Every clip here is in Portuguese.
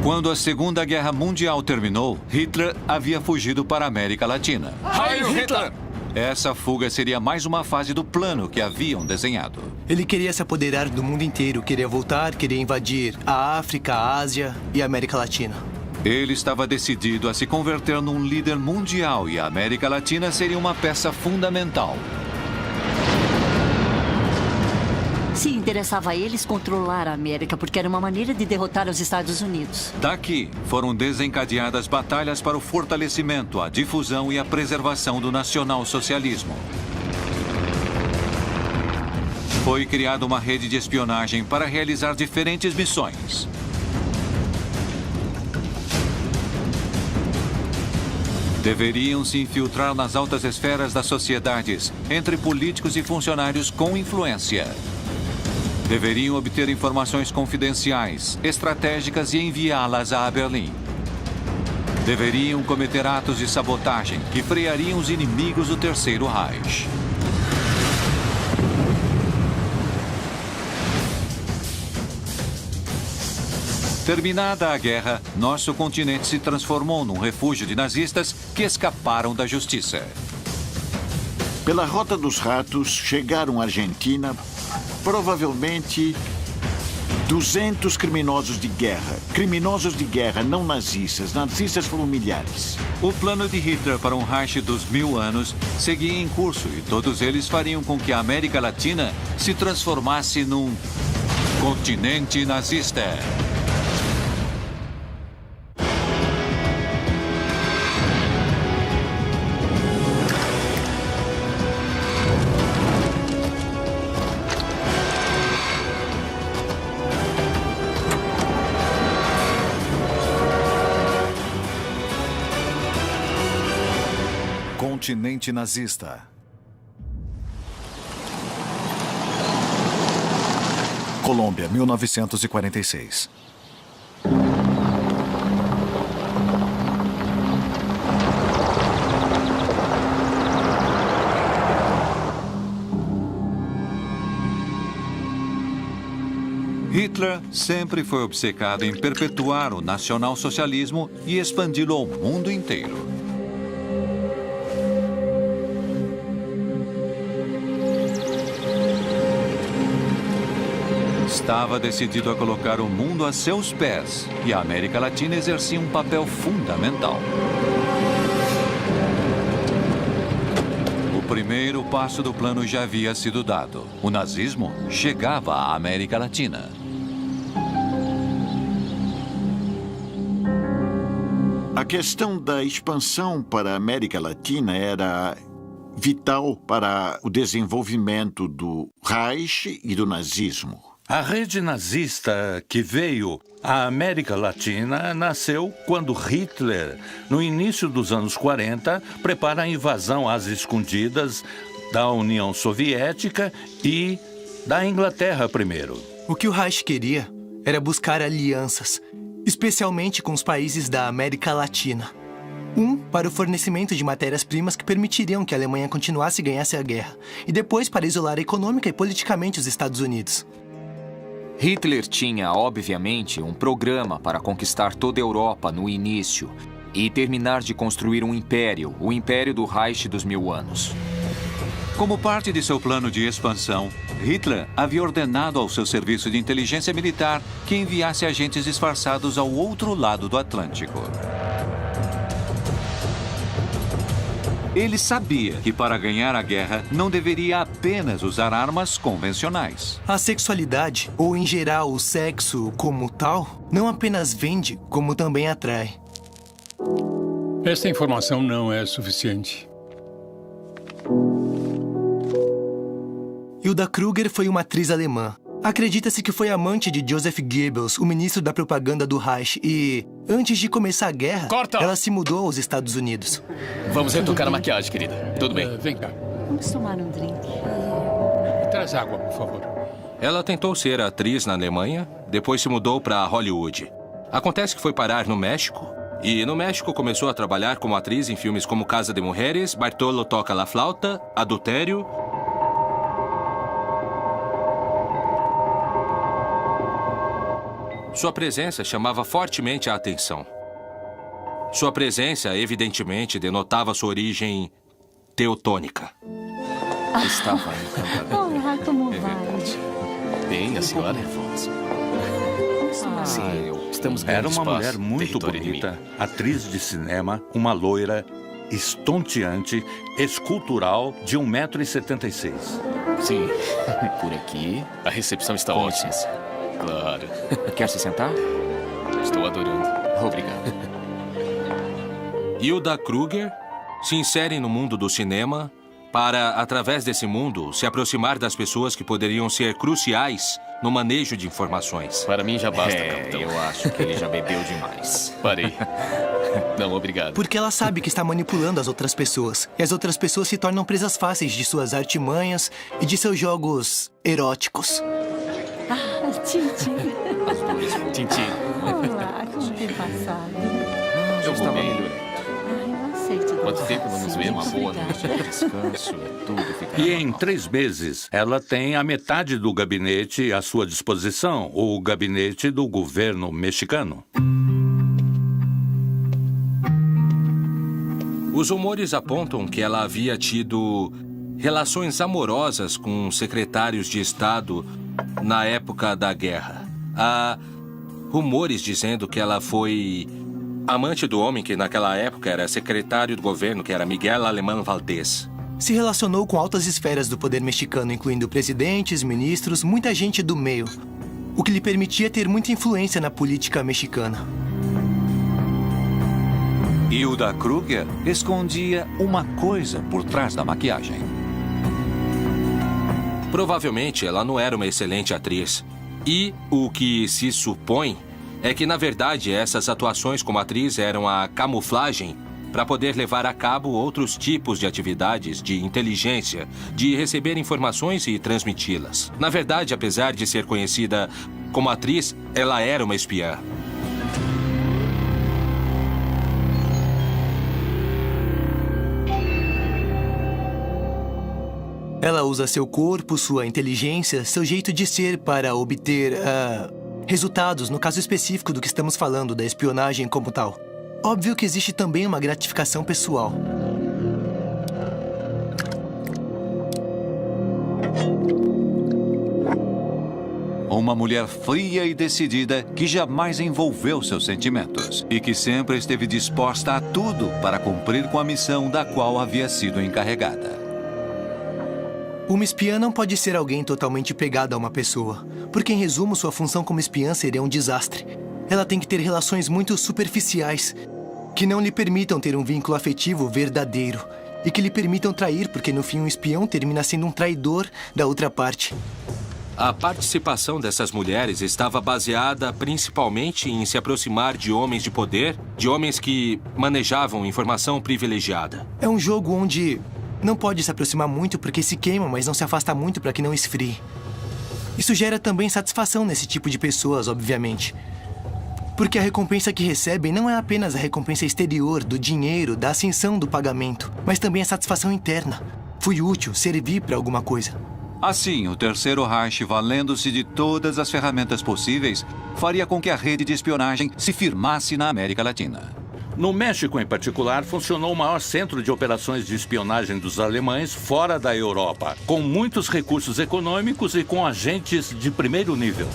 Quando a Segunda Guerra Mundial terminou, Hitler havia fugido para a América Latina. Heil Hitler! Essa fuga seria mais uma fase do plano que haviam desenhado. Ele queria se apoderar do mundo inteiro, queria voltar, queria invadir a África, a Ásia e a América Latina. Ele estava decidido a se converter num líder mundial e a América Latina seria uma peça fundamental. Se interessava a eles controlar a América, porque era uma maneira de derrotar os Estados Unidos. Daqui foram desencadeadas batalhas para o fortalecimento, a difusão e a preservação do nacionalsocialismo. Foi criada uma rede de espionagem para realizar diferentes missões. Deveriam se infiltrar nas altas esferas das sociedades, entre políticos e funcionários com influência. Deveriam obter informações confidenciais, estratégicas e enviá-las a Berlim. Deveriam cometer atos de sabotagem que freariam os inimigos do Terceiro Reich. Terminada a guerra, nosso continente se transformou num refúgio de nazistas que escaparam da justiça. Pela Rota dos Ratos, chegaram à Argentina provavelmente 200 criminosos de guerra. Criminosos de guerra, não nazistas. Nazistas foram milhares. O plano de Hitler para um Reich dos 1000 anos seguia em curso e todos eles fariam com que a América Latina se transformasse num continente nazista. Continente nazista. Colômbia, 1946. Hitler sempre foi obcecado em perpetuar o nacionalsocialismo e expandi-lo ao mundo inteiro. Estava decidido a colocar o mundo a seus pés e a América Latina exercia um papel fundamental. O primeiro passo do plano já havia sido dado. O nazismo chegava à América Latina. A questão da expansão para a América Latina era vital para o desenvolvimento do Reich e do nazismo. A rede nazista que veio à América Latina nasceu quando Hitler, no início dos anos 40, prepara a invasão às escondidas da União Soviética e da Inglaterra primeiro. O que o Reich queria era buscar alianças, especialmente com os países da América Latina. Para o fornecimento de matérias-primas que permitiriam que a Alemanha continuasse e ganhasse a guerra, e depois para isolar econômica e politicamente os Estados Unidos. Hitler tinha, obviamente, um programa para conquistar toda a Europa no início e terminar de construir um império, o Império do Reich dos 1000 anos. Como parte de seu plano de expansão, Hitler havia ordenado ao seu serviço de inteligência militar que enviasse agentes disfarçados ao outro lado do Atlântico. Ele sabia que para ganhar a guerra não deveria apenas usar armas convencionais. A sexualidade, ou em geral o sexo como tal, não apenas vende, como também atrai. Esta informação não é suficiente. Hilda Kruger foi uma atriz alemã. Acredita-se que foi amante de Joseph Goebbels, o ministro da propaganda do Reich, e, antes de começar a guerra, ela se mudou aos Estados Unidos. Vamos retocar a maquiagem, querida. Tudo bem? Vem cá. Vamos tomar um drink. Traz água, por favor. Ela tentou ser atriz na Alemanha, depois se mudou para Hollywood. Acontece que foi parar no México. E no México começou a trabalhar como atriz em filmes como Casa de Mujeres, Bartolo Toca la Flauta, Adultério... Sua presença chamava fortemente a atenção. Sua presença, evidentemente, denotava sua origem teutônica. Estava encantadora. Olá, como vai? Bem, a senhora? Sim, estamos ganhando Era uma espaço, mulher muito território bonita, atriz de cinema, uma loira, estonteante, escultural, de 1,76 m. Sim, por aqui a recepção está Com ótima. licença. Claro. Quer se sentar? Estou adorando. Obrigado. Hilda Kruger se insere no mundo do cinema para, através desse mundo, se aproximar das pessoas que poderiam ser cruciais no manejo de informações. Para mim já basta, capitão. Eu acho que ele já bebeu demais. Parei. Não, obrigado. Porque ela sabe que está manipulando as outras pessoas. E as outras pessoas se tornam presas fáceis de suas artimanhas e de seus jogos eróticos. Ah, Tintin. Tintin. Olá, como tem passado? Eu vou bem. Eu aceito. Quanto tempo não nos vemos? Uma boa noite de descanso e tudo ficará E em normal. 3 meses, ela tem a metade do gabinete à sua disposição, o gabinete do governo mexicano. Os rumores apontam que ela havia tido relações amorosas com secretários de Estado na época da guerra. Há rumores dizendo que ela foi amante do homem que naquela época era secretário do governo, que era Miguel Alemán Valdés. Se relacionou com altas esferas do poder mexicano, incluindo presidentes, ministros, muita gente do meio. O que lhe permitia ter muita influência na política mexicana. Hilda Kruger escondia uma coisa por trás da maquiagem. Provavelmente ela não era uma excelente atriz. E o que se supõe é que, na verdade, essas atuações como atriz eram a camuflagem para poder levar a cabo outros tipos de atividades de inteligência, de receber informações e transmiti-las. Na verdade, apesar de ser conhecida como atriz, ela era uma espiã. Ela usa seu corpo, sua inteligência, seu jeito de ser para obter resultados, no caso específico do que estamos falando, da espionagem como tal. Óbvio que existe também uma gratificação pessoal. Uma mulher fria e decidida que jamais envolveu seus sentimentos e que sempre esteve disposta a tudo para cumprir com a missão da qual havia sido encarregada. Uma espiã não pode ser alguém totalmente pegado a uma pessoa, porque, em resumo, sua função como espiã seria um desastre. Ela tem que ter relações muito superficiais, que não lhe permitam ter um vínculo afetivo verdadeiro e que lhe permitam trair, porque, no fim, um espião termina sendo um traidor da outra parte. A participação dessas mulheres estava baseada principalmente em se aproximar de homens de poder, de homens que manejavam informação privilegiada. É um jogo onde não pode se aproximar muito porque se queima, mas não se afasta muito para que não esfrie. Isso gera também satisfação nesse tipo de pessoas, obviamente. Porque a recompensa que recebem não é apenas a recompensa exterior, do dinheiro, da ascensão do pagamento, mas também a satisfação interna. Fui útil, servi para alguma coisa. Assim, o Terceiro Reich, valendo-se de todas as ferramentas possíveis, faria com que a rede de espionagem se firmasse na América Latina. No México, em particular, funcionou o maior centro de operações de espionagem dos alemães fora da Europa, com muitos recursos econômicos e com agentes de primeiro nível.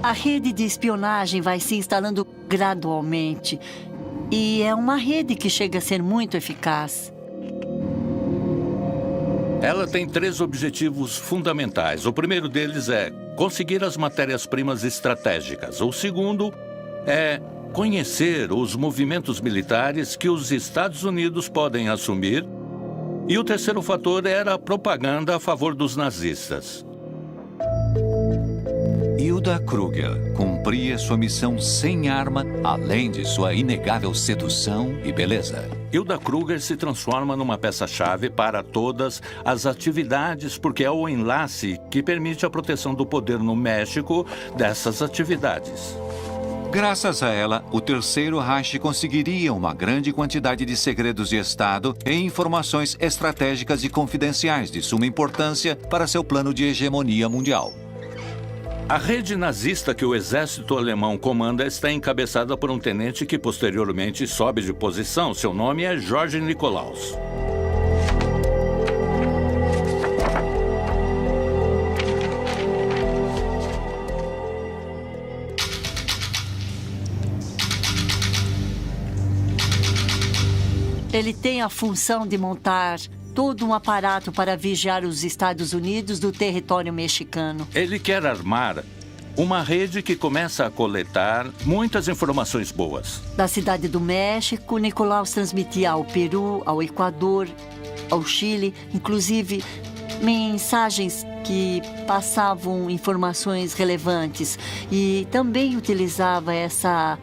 A rede de espionagem vai se instalando gradualmente. E é uma rede que chega a ser muito eficaz. Ela tem 3 objetivos fundamentais. O primeiro deles é conseguir as matérias-primas estratégicas. O segundo é conhecer os movimentos militares que os Estados Unidos podem assumir. E o terceiro fator era a propaganda a favor dos nazistas. Hilda Kruger cumpria sua missão sem arma, além de sua inegável sedução e beleza. Hilda Kruger se transforma numa peça-chave para todas as atividades, porque é o enlace que permite a proteção do poder no México dessas atividades. Graças a ela, o Terceiro Reich conseguiria uma grande quantidade de segredos de Estado e informações estratégicas e confidenciais de suma importância para seu plano de hegemonia mundial. A rede nazista que o exército alemão comanda está encabeçada por um tenente que posteriormente sobe de posição. Seu nome é George Nikolaus. Ele tem a função de montar todo um aparato para vigiar os Estados Unidos do território mexicano. Ele quer armar uma rede que começa a coletar muitas informações boas. Da cidade do México, Nikolaus transmitia ao Peru, ao Equador, ao Chile, inclusive mensagens que passavam informações relevantes. E também utilizava essa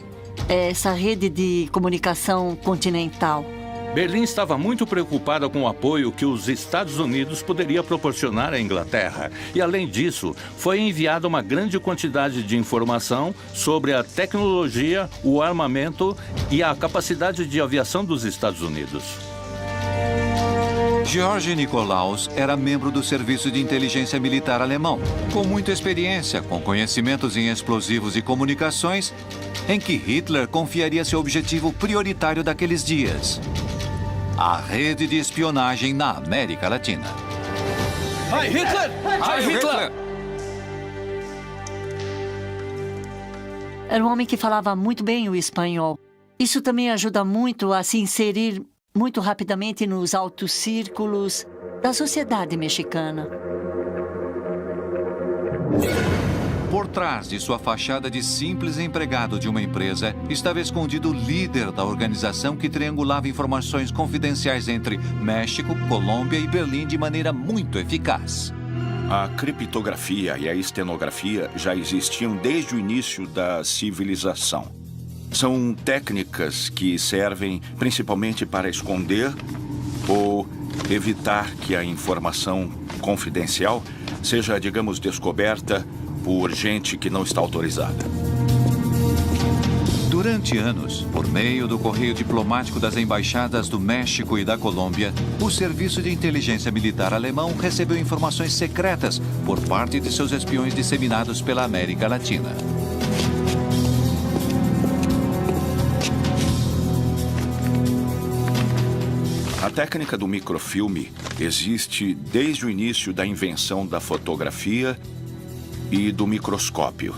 rede de comunicação continental. Berlim estava muito preocupada com o apoio que os Estados Unidos poderia proporcionar à Inglaterra. E, além disso, foi enviada uma grande quantidade de informação sobre a tecnologia, o armamento e a capacidade de aviação dos Estados Unidos. George Nikolaus era membro do Serviço de Inteligência Militar alemão, com muita experiência, com conhecimentos em explosivos e comunicações, em que Hitler confiaria seu objetivo prioritário daqueles dias: a rede de espionagem na América Latina. Heil Hitler! Heil Hitler! Era um homem que falava muito bem o espanhol. Isso também ajuda muito a se inserir muito rapidamente nos altos círculos da sociedade mexicana. Por trás de sua fachada de simples empregado de uma empresa, estava escondido o líder da organização que triangulava informações confidenciais entre México, Colômbia e Berlim de maneira muito eficaz. A criptografia e a estenografia já existiam desde o início da civilização. São técnicas que servem principalmente para esconder ou evitar que a informação confidencial seja, digamos, descoberta por gente que não está autorizada. Durante anos, por meio do correio diplomático das embaixadas do México e da Colômbia, o Serviço de Inteligência Militar alemão recebeu informações secretas por parte de seus espiões disseminados pela América Latina. A técnica do microfilme existe desde o início da invenção da fotografia e do microscópio.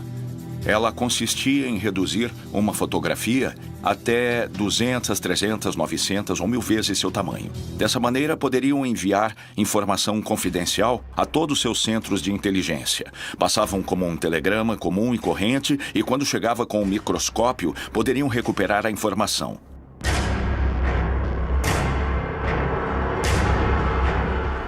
Ela consistia em reduzir uma fotografia até 200, 300, 900 ou 1000 vezes seu tamanho. Dessa maneira, poderiam enviar informação confidencial a todos os seus centros de inteligência. Passavam como um telegrama comum e corrente e, quando chegava com o microscópio, poderiam recuperar a informação.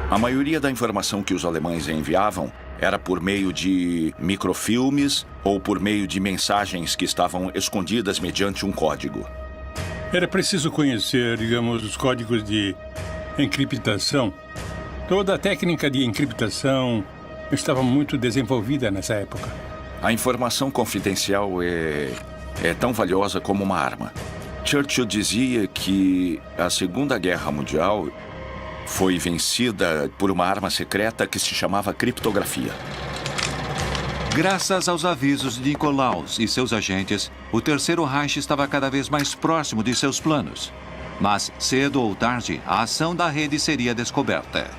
A maioria da informação que os alemães enviavam era por meio de microfilmes ou por meio de mensagens que estavam escondidas mediante um código. Era preciso conhecer, digamos, os códigos de encriptação. Toda a técnica de encriptação estava muito desenvolvida nessa época. A informação confidencial é tão valiosa como uma arma. Churchill dizia que a Segunda Guerra Mundial foi vencida por uma arma secreta que se chamava criptografia. Graças aos avisos de Nikolaus e seus agentes, o Terceiro Reich estava cada vez mais próximo de seus planos. Mas, cedo ou tarde, a ação da rede seria descoberta.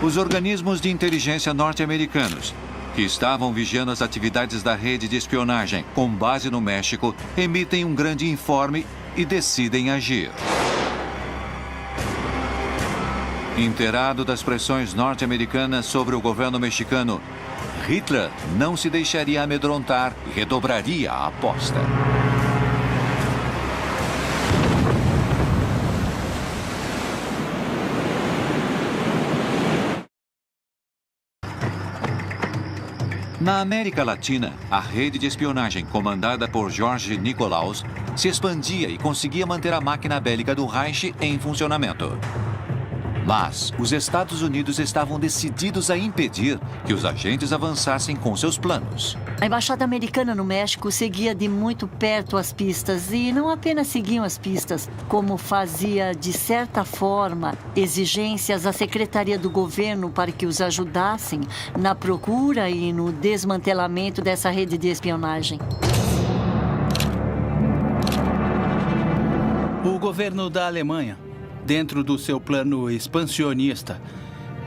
Os organismos de inteligência norte-americanos, que estavam vigiando as atividades da rede de espionagem com base no México, emitem um grande informe e decidem agir. Inteirado das pressões norte-americanas sobre o governo mexicano, Hitler não se deixaria amedrontar e redobraria a aposta. Na América Latina, a rede de espionagem comandada por George Nikolaus se expandia e conseguia manter a máquina bélica do Reich em funcionamento. Mas os Estados Unidos estavam decididos a impedir que os agentes avançassem com seus planos. A embaixada americana no México seguia de muito perto as pistas e não apenas seguiam as pistas, como fazia, de certa forma, exigências à Secretaria do Governo para que os ajudassem na procura e no desmantelamento dessa rede de espionagem. O governo da Alemanha, dentro do seu plano expansionista,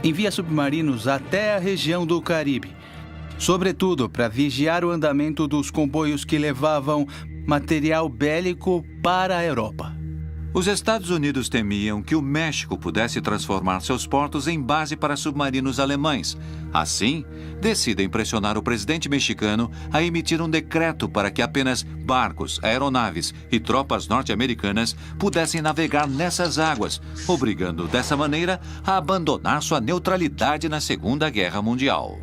envia submarinos até a região do Caribe, sobretudo para vigiar o andamento dos comboios que levavam material bélico para a Europa. Os Estados Unidos temiam que o México pudesse transformar seus portos em base para submarinos alemães. Assim, decidem pressionar o presidente mexicano a emitir um decreto para que apenas barcos, aeronaves e tropas norte-americanas pudessem navegar nessas águas, obrigando dessa maneira a abandonar sua neutralidade na Segunda Guerra Mundial.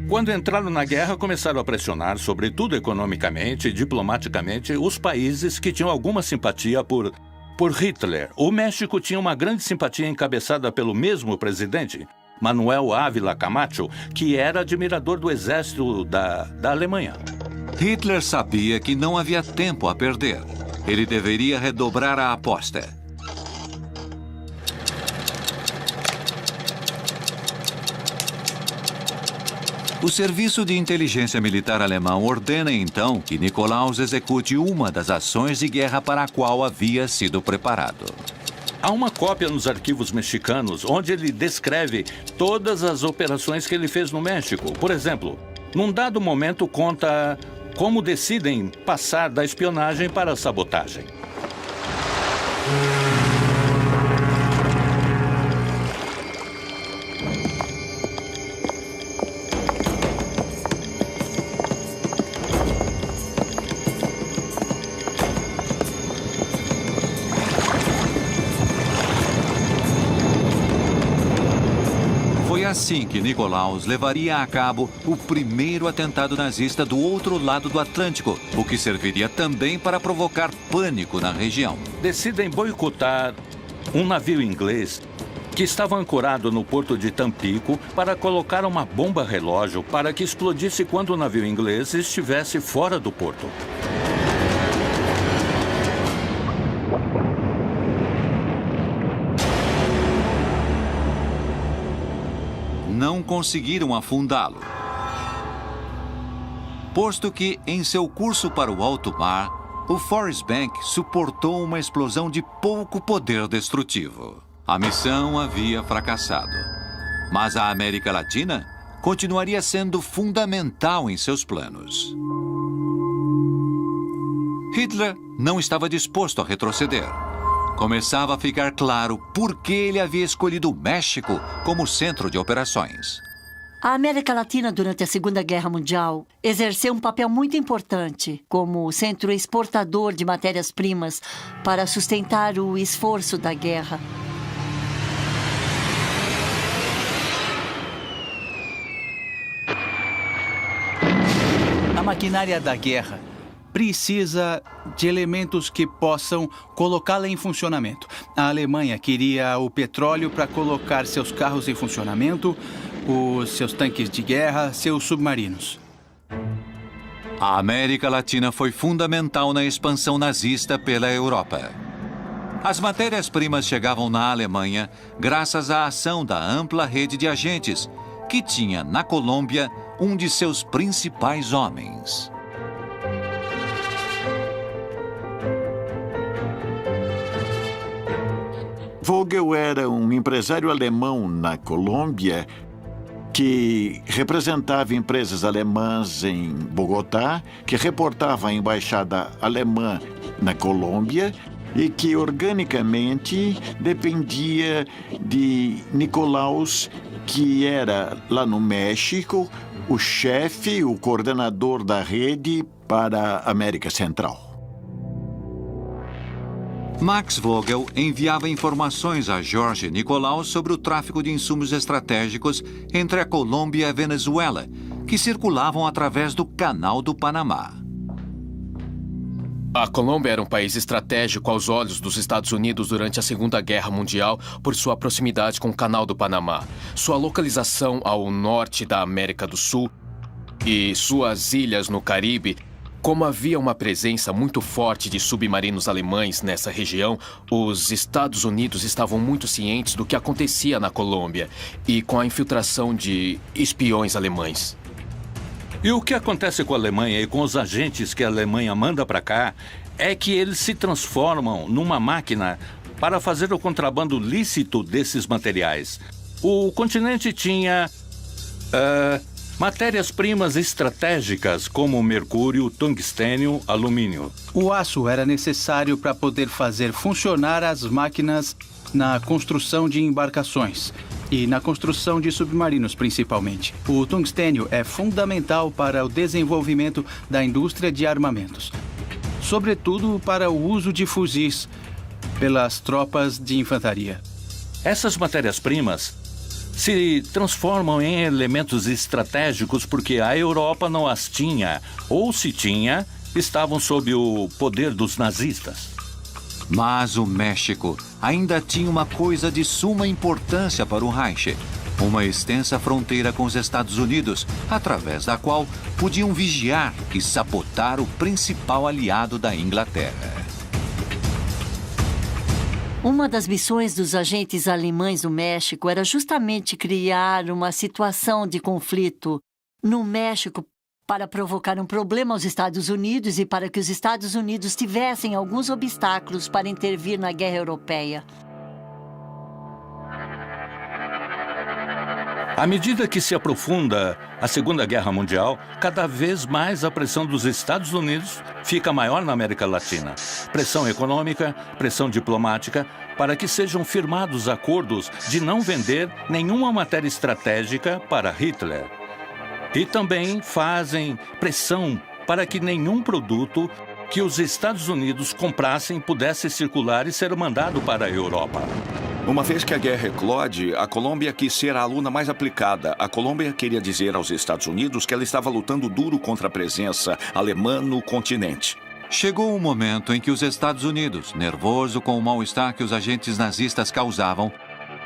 Quando entraram na guerra, começaram a pressionar, sobretudo economicamente e diplomaticamente, os países que tinham alguma simpatia por Hitler. O México tinha uma grande simpatia encabeçada pelo mesmo presidente, Manuel Ávila Camacho, que era admirador do exército da Alemanha. Hitler sabia que não havia tempo a perder. Ele deveria redobrar a aposta. O Serviço de Inteligência Militar Alemão ordena então que Nikolaus execute uma das ações de guerra para a qual havia sido preparado. Há uma cópia nos arquivos mexicanos onde ele descreve todas as operações que ele fez no México. Por exemplo, num dado momento conta como decidem passar da espionagem para a sabotagem. Assim que Nikolaus levaria a cabo o primeiro atentado nazista do outro lado do Atlântico, o que serviria também para provocar pânico na região. Decidem boicotar um navio inglês que estava ancorado no porto de Tampico para colocar uma bomba relógio para que explodisse quando o navio inglês estivesse fora do porto. Não conseguiram afundá-lo, posto que, em seu curso para o alto mar, o Forrest Bank suportou uma explosão de pouco poder destrutivo. A missão havia fracassado, mas a América Latina continuaria sendo fundamental em seus planos. Hitler não estava disposto a retroceder. Começava a ficar claro por que ele havia escolhido o México como centro de operações. A América Latina, durante a Segunda Guerra Mundial, exerceu um papel muito importante como centro exportador de matérias-primas para sustentar o esforço da guerra. A maquinária da guerra precisa de elementos que possam colocá-la em funcionamento. A Alemanha queria o petróleo para colocar seus carros em funcionamento, os seus tanques de guerra, seus submarinos. A América Latina foi fundamental na expansão nazista pela Europa. As matérias-primas chegavam na Alemanha graças à ação da ampla rede de agentes, que tinha na Colômbia um de seus principais homens. Vogel era um empresário alemão na Colômbia que representava empresas alemãs em Bogotá, que reportava à embaixada alemã na Colômbia e que organicamente dependia de Nikolaus, que era lá no México o chefe, o coordenador da rede para a América Central. Max Vogel enviava informações a Jorge Nikolaus sobre o tráfico de insumos estratégicos entre a Colômbia e a Venezuela, que circulavam através do Canal do Panamá. A Colômbia era um país estratégico aos olhos dos Estados Unidos durante a Segunda Guerra Mundial por sua proximidade com o Canal do Panamá, sua localização ao norte da América do Sul e suas ilhas no Caribe. Como havia uma presença muito forte de submarinos alemães nessa região, os Estados Unidos estavam muito cientes do que acontecia na Colômbia e com a infiltração de espiões alemães. E o que acontece com a Alemanha e com os agentes que a Alemanha manda para cá é que eles se transformam numa máquina para fazer o contrabando lícito desses materiais. O continente tinha matérias-primas estratégicas como mercúrio, tungstênio, alumínio. O aço era necessário para poder fazer funcionar as máquinas na construção de embarcações e na construção de submarinos, principalmente. O tungstênio é fundamental para o desenvolvimento da indústria de armamentos, sobretudo para o uso de fuzis pelas tropas de infantaria. Essas matérias-primas se transformam em elementos estratégicos porque a Europa não as tinha, ou se tinha, estavam sob o poder dos nazistas. Mas o México ainda tinha uma coisa de suma importância para o Reich: uma extensa fronteira com os Estados Unidos, através da qual podiam vigiar e sabotar o principal aliado da Inglaterra. Uma das missões dos agentes alemães no México era justamente criar uma situação de conflito no México para provocar um problema aos Estados Unidos e para que os Estados Unidos tivessem alguns obstáculos para intervir na guerra europeia. À medida que se aprofunda a Segunda Guerra Mundial, cada vez mais a pressão dos Estados Unidos fica maior na América Latina. Pressão econômica, pressão diplomática, para que sejam firmados acordos de não vender nenhuma matéria estratégica para Hitler. E também fazem pressão para que nenhum produto que os Estados Unidos comprassem pudesse circular e ser mandado para a Europa. Uma vez que a guerra eclode, a Colômbia quis ser a aluna mais aplicada. A Colômbia queria dizer aos Estados Unidos que ela estava lutando duro contra a presença alemã no continente. Chegou o momento em que os Estados Unidos, nervoso com o mal-estar que os agentes nazistas causavam,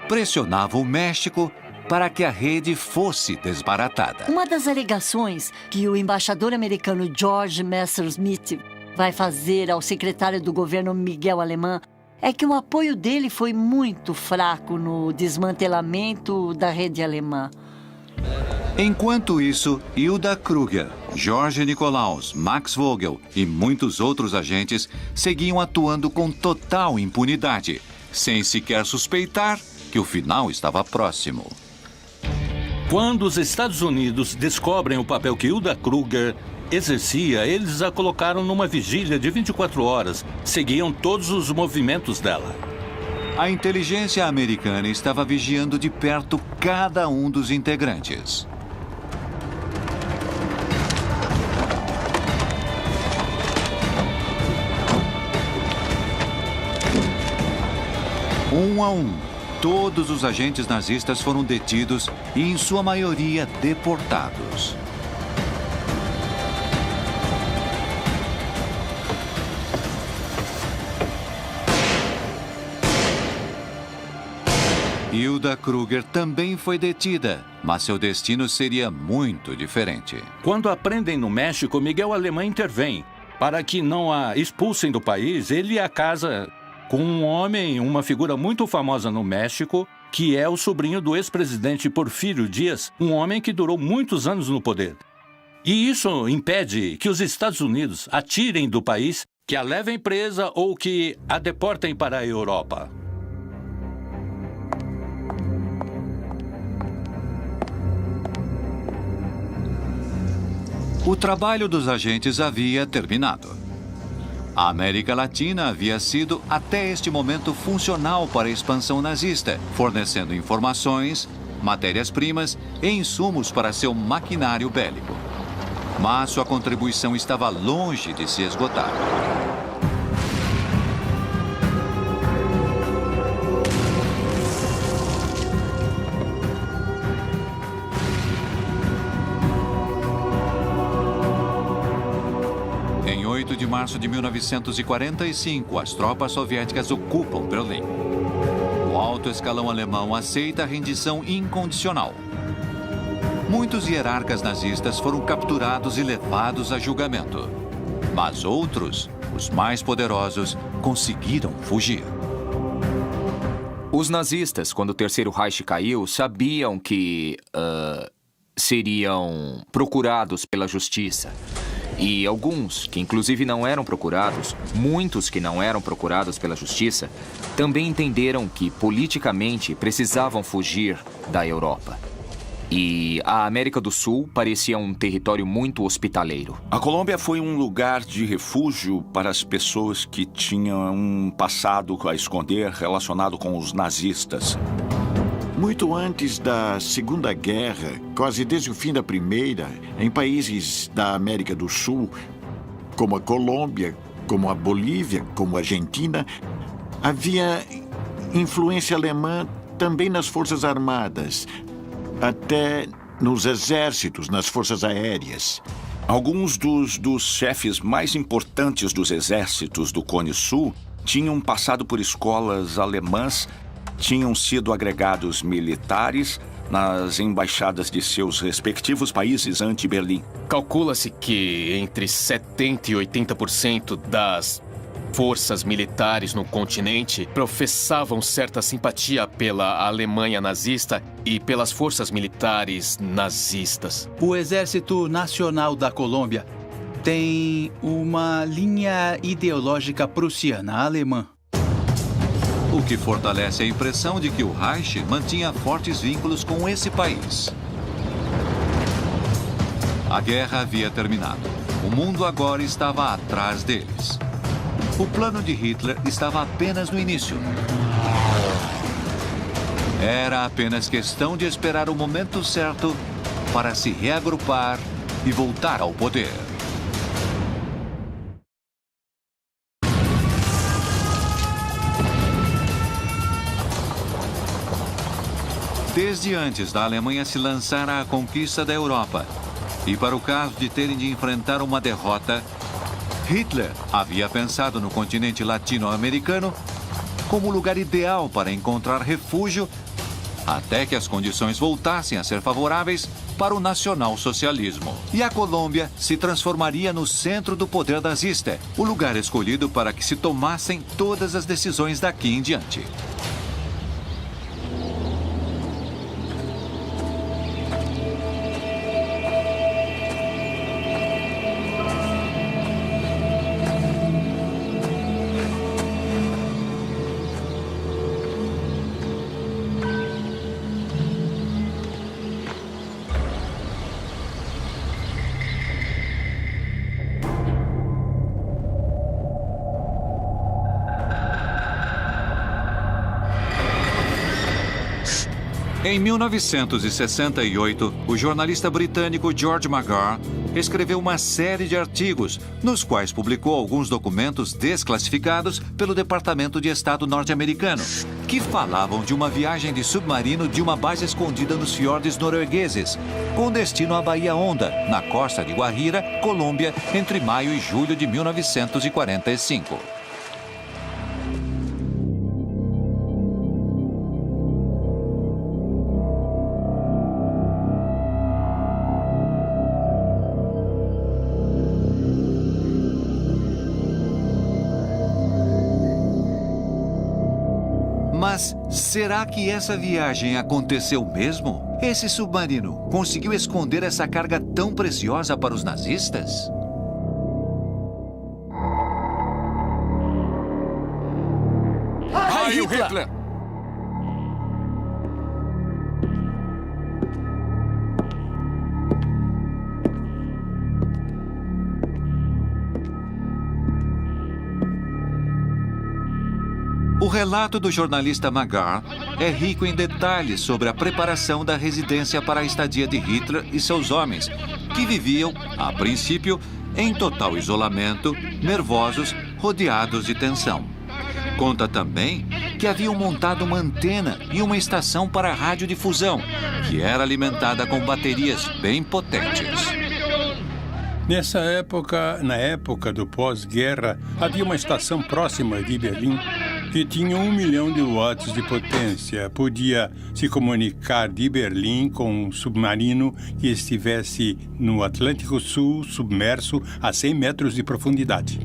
pressionavam o México para que a rede fosse desbaratada. Uma das alegações que o embaixador americano George Messerschmitt vai fazer ao secretário do governo Miguel Alemán é que o apoio dele foi muito fraco no desmantelamento da rede alemã. Enquanto isso, Hilda Kruger, Jorge Nicolaus, Max Vogel e muitos outros agentes seguiam atuando com total impunidade, sem sequer suspeitar que o final estava próximo. Quando os Estados Unidos descobrem o papel que Hilda Kruger exercia, eles a colocaram numa vigília de 24 horas. Seguiam todos os movimentos dela. A inteligência americana estava vigiando de perto cada um dos integrantes. Um a um, todos os agentes nazistas foram detidos e, em sua maioria, deportados. Hilda Kruger também foi detida, mas seu destino seria muito diferente. Quando a prendem no México, Miguel Alemán intervém. Para que não a expulsem do país, ele a casa com um homem, uma figura muito famosa no México, que é o sobrinho do ex-presidente Porfírio Díaz, um homem que durou muitos anos no poder. E isso impede que os Estados Unidos a tirem do país, que a levem presa ou que a deportem para a Europa. O trabalho dos agentes havia terminado. A América Latina havia sido, até este momento, funcional para a expansão nazista, fornecendo informações, matérias-primas e insumos para seu maquinário bélico. Mas sua contribuição estava longe de se esgotar. Em 8 de março de 1945, as tropas soviéticas ocupam Berlim. O alto escalão alemão aceita a rendição incondicional. Muitos hierarcas nazistas foram capturados e levados a julgamento. Mas outros, os mais poderosos, conseguiram fugir. Os nazistas, quando o Terceiro Reich caiu, sabiam que seriam procurados pela justiça. E alguns, que inclusive não eram procurados, muitos que não eram procurados pela justiça, também entenderam que politicamente precisavam fugir da Europa. E a América do Sul parecia um território muito hospitaleiro. A Colômbia foi um lugar de refúgio para as pessoas que tinham um passado a esconder relacionado com os nazistas. Muito antes da Segunda Guerra, quase desde o fim da Primeira, em países da América do Sul, como a Colômbia, como a Bolívia, como a Argentina, havia influência alemã também nas forças armadas, até nos exércitos, nas forças aéreas. Alguns dos chefes mais importantes dos exércitos do Cone Sul tinham passado por escolas alemãs, tinham sido agregados militares nas embaixadas de seus respectivos países anti-Berlim. Calcula-se que entre 70% e 80% das forças militares no continente professavam certa simpatia pela Alemanha nazista e pelas forças militares nazistas. O Exército Nacional da Colômbia tem uma linha ideológica prussiana, alemã. O que fortalece a impressão de que o Reich mantinha fortes vínculos com esse país. A guerra havia terminado. O mundo agora estava atrás deles. O plano de Hitler estava apenas no início. Era apenas questão de esperar o momento certo para se reagrupar e voltar ao poder. Desde antes da Alemanha se lançar à conquista da Europa, e para o caso de terem de enfrentar uma derrota, Hitler havia pensado no continente latino-americano como o lugar ideal para encontrar refúgio até que as condições voltassem a ser favoráveis para o nacional-socialismo. E a Colômbia se transformaria no centro do poder nazista, o lugar escolhido para que se tomassem todas as decisões daqui em diante. Em 1968, o jornalista britânico George McGrath escreveu uma série de artigos, nos quais publicou alguns documentos desclassificados pelo Departamento de Estado norte-americano, que falavam de uma viagem de submarino de uma base escondida nos fiordes noruegueses, com destino à Baía Honda, na costa de Guajira, Colômbia, entre maio e julho de 1945. Mas será que essa viagem aconteceu mesmo? Esse submarino conseguiu esconder essa carga tão preciosa para os nazistas? Heil Hitler! O relato do jornalista McGrath é rico em detalhes sobre a preparação da residência para a estadia de Hitler e seus homens, que viviam, a princípio, em total isolamento, nervosos, rodeados de tensão. Conta também que haviam montado uma antena e uma estação para radiodifusão, que era alimentada com baterias bem potentes. Na época do pós-guerra, havia uma estação próxima de Berlim que tinha 1 milhão de watts de potência. Podia se comunicar de Berlim com um submarino que estivesse no Atlântico Sul, submerso a 100 metros de profundidade.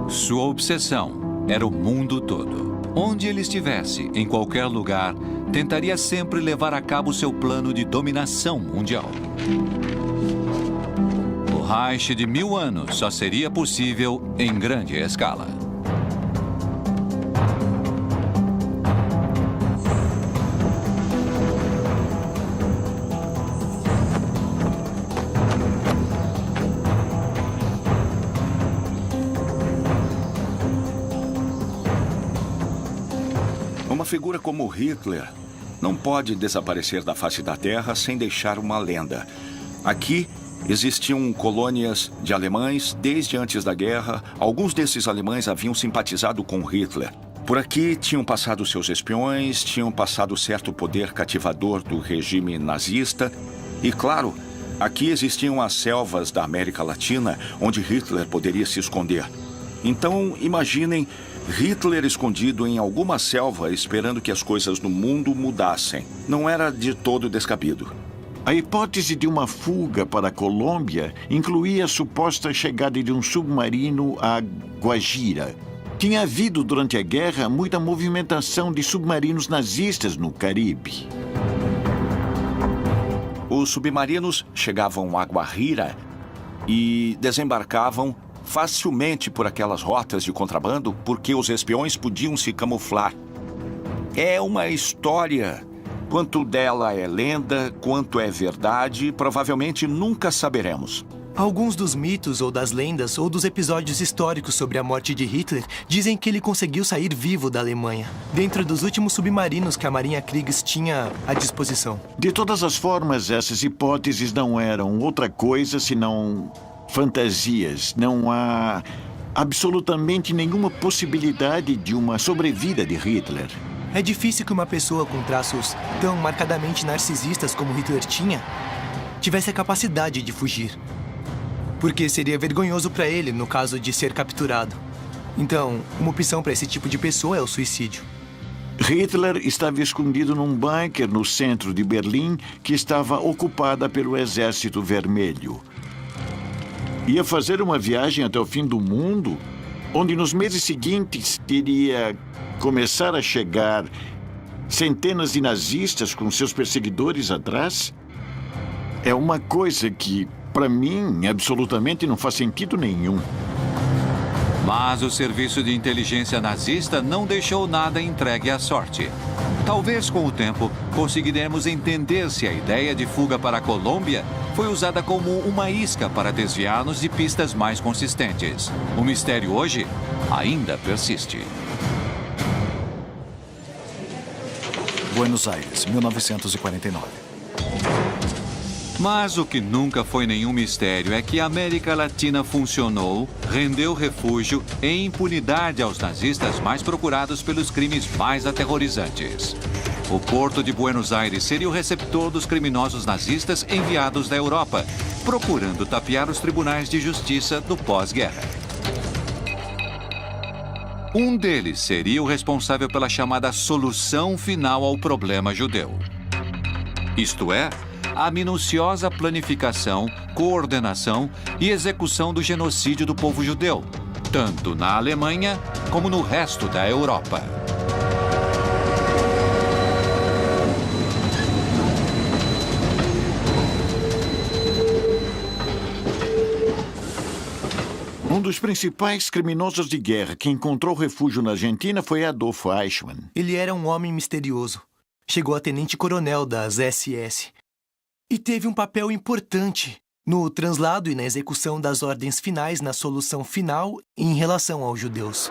Sua obsessão era o mundo todo. Onde ele estivesse, em qualquer lugar, tentaria sempre levar a cabo seu plano de dominação mundial. O Reich de 1000 anos só seria possível em grande escala. Uma figura como Hitler não pode desaparecer da face da Terra sem deixar uma lenda. Aqui existiam colônias de alemães desde antes da guerra. Alguns desses alemães haviam simpatizado com Hitler. Por aqui tinham passado seus espiões, tinham passado certo poder cativador do regime nazista. E, claro, aqui existiam as selvas da América Latina, onde Hitler poderia se esconder. Então, imaginem Hitler escondido em alguma selva esperando que as coisas no mundo mudassem. Não era de todo descabido. A hipótese de uma fuga para a Colômbia incluía a suposta chegada de um submarino a Guajira. Tinha havido, durante a guerra, muita movimentação de submarinos nazistas no Caribe. Os submarinos chegavam a Guajira e desembarcavam facilmente por aquelas rotas de contrabando, porque os espiões podiam se camuflar. É uma história. Quanto dela é lenda, quanto é verdade, provavelmente nunca saberemos. Alguns dos mitos ou das lendas ou dos episódios históricos sobre a morte de Hitler dizem que ele conseguiu sair vivo da Alemanha, dentro dos últimos submarinos que a Marinha Kriegs tinha à disposição. De todas as formas, essas hipóteses não eram outra coisa senão fantasias. Não há absolutamente nenhuma possibilidade de uma sobrevida de Hitler. É difícil que uma pessoa com traços tão marcadamente narcisistas como Hitler tinha tivesse a capacidade de fugir. Porque seria vergonhoso para ele no caso de ser capturado. Então, uma opção para esse tipo de pessoa é o suicídio. Hitler estava escondido num bunker no centro de Berlim que estava ocupada pelo Exército Vermelho. Ia fazer uma viagem até o fim do mundo, onde nos meses seguintes teria começar a chegar centenas de nazistas com seus perseguidores atrás. É uma coisa que, para mim, absolutamente não faz sentido nenhum. Mas o serviço de inteligência nazista não deixou nada entregue à sorte. Talvez, com o tempo, conseguiremos entender se a ideia de fuga para a Colômbia foi usada como uma isca para desviar-nos de pistas mais consistentes. O mistério hoje ainda persiste. Buenos Aires, 1949. Mas o que nunca foi nenhum mistério é que a América Latina funcionou, rendeu refúgio e impunidade aos nazistas mais procurados pelos crimes mais aterrorizantes. O porto de Buenos Aires seria o receptor dos criminosos nazistas enviados da Europa, procurando tapear os tribunais de justiça do pós-guerra. Um deles seria o responsável pela chamada solução final ao problema judeu. Isto é, a minuciosa planificação, coordenação e execução do genocídio do povo judeu, tanto na Alemanha como no resto da Europa. Um dos principais criminosos de guerra que encontrou refúgio na Argentina foi Adolf Eichmann. Ele era um homem misterioso. Chegou a tenente-coronel das SS. E teve um papel importante no translado e na execução das ordens finais na solução final em relação aos judeus.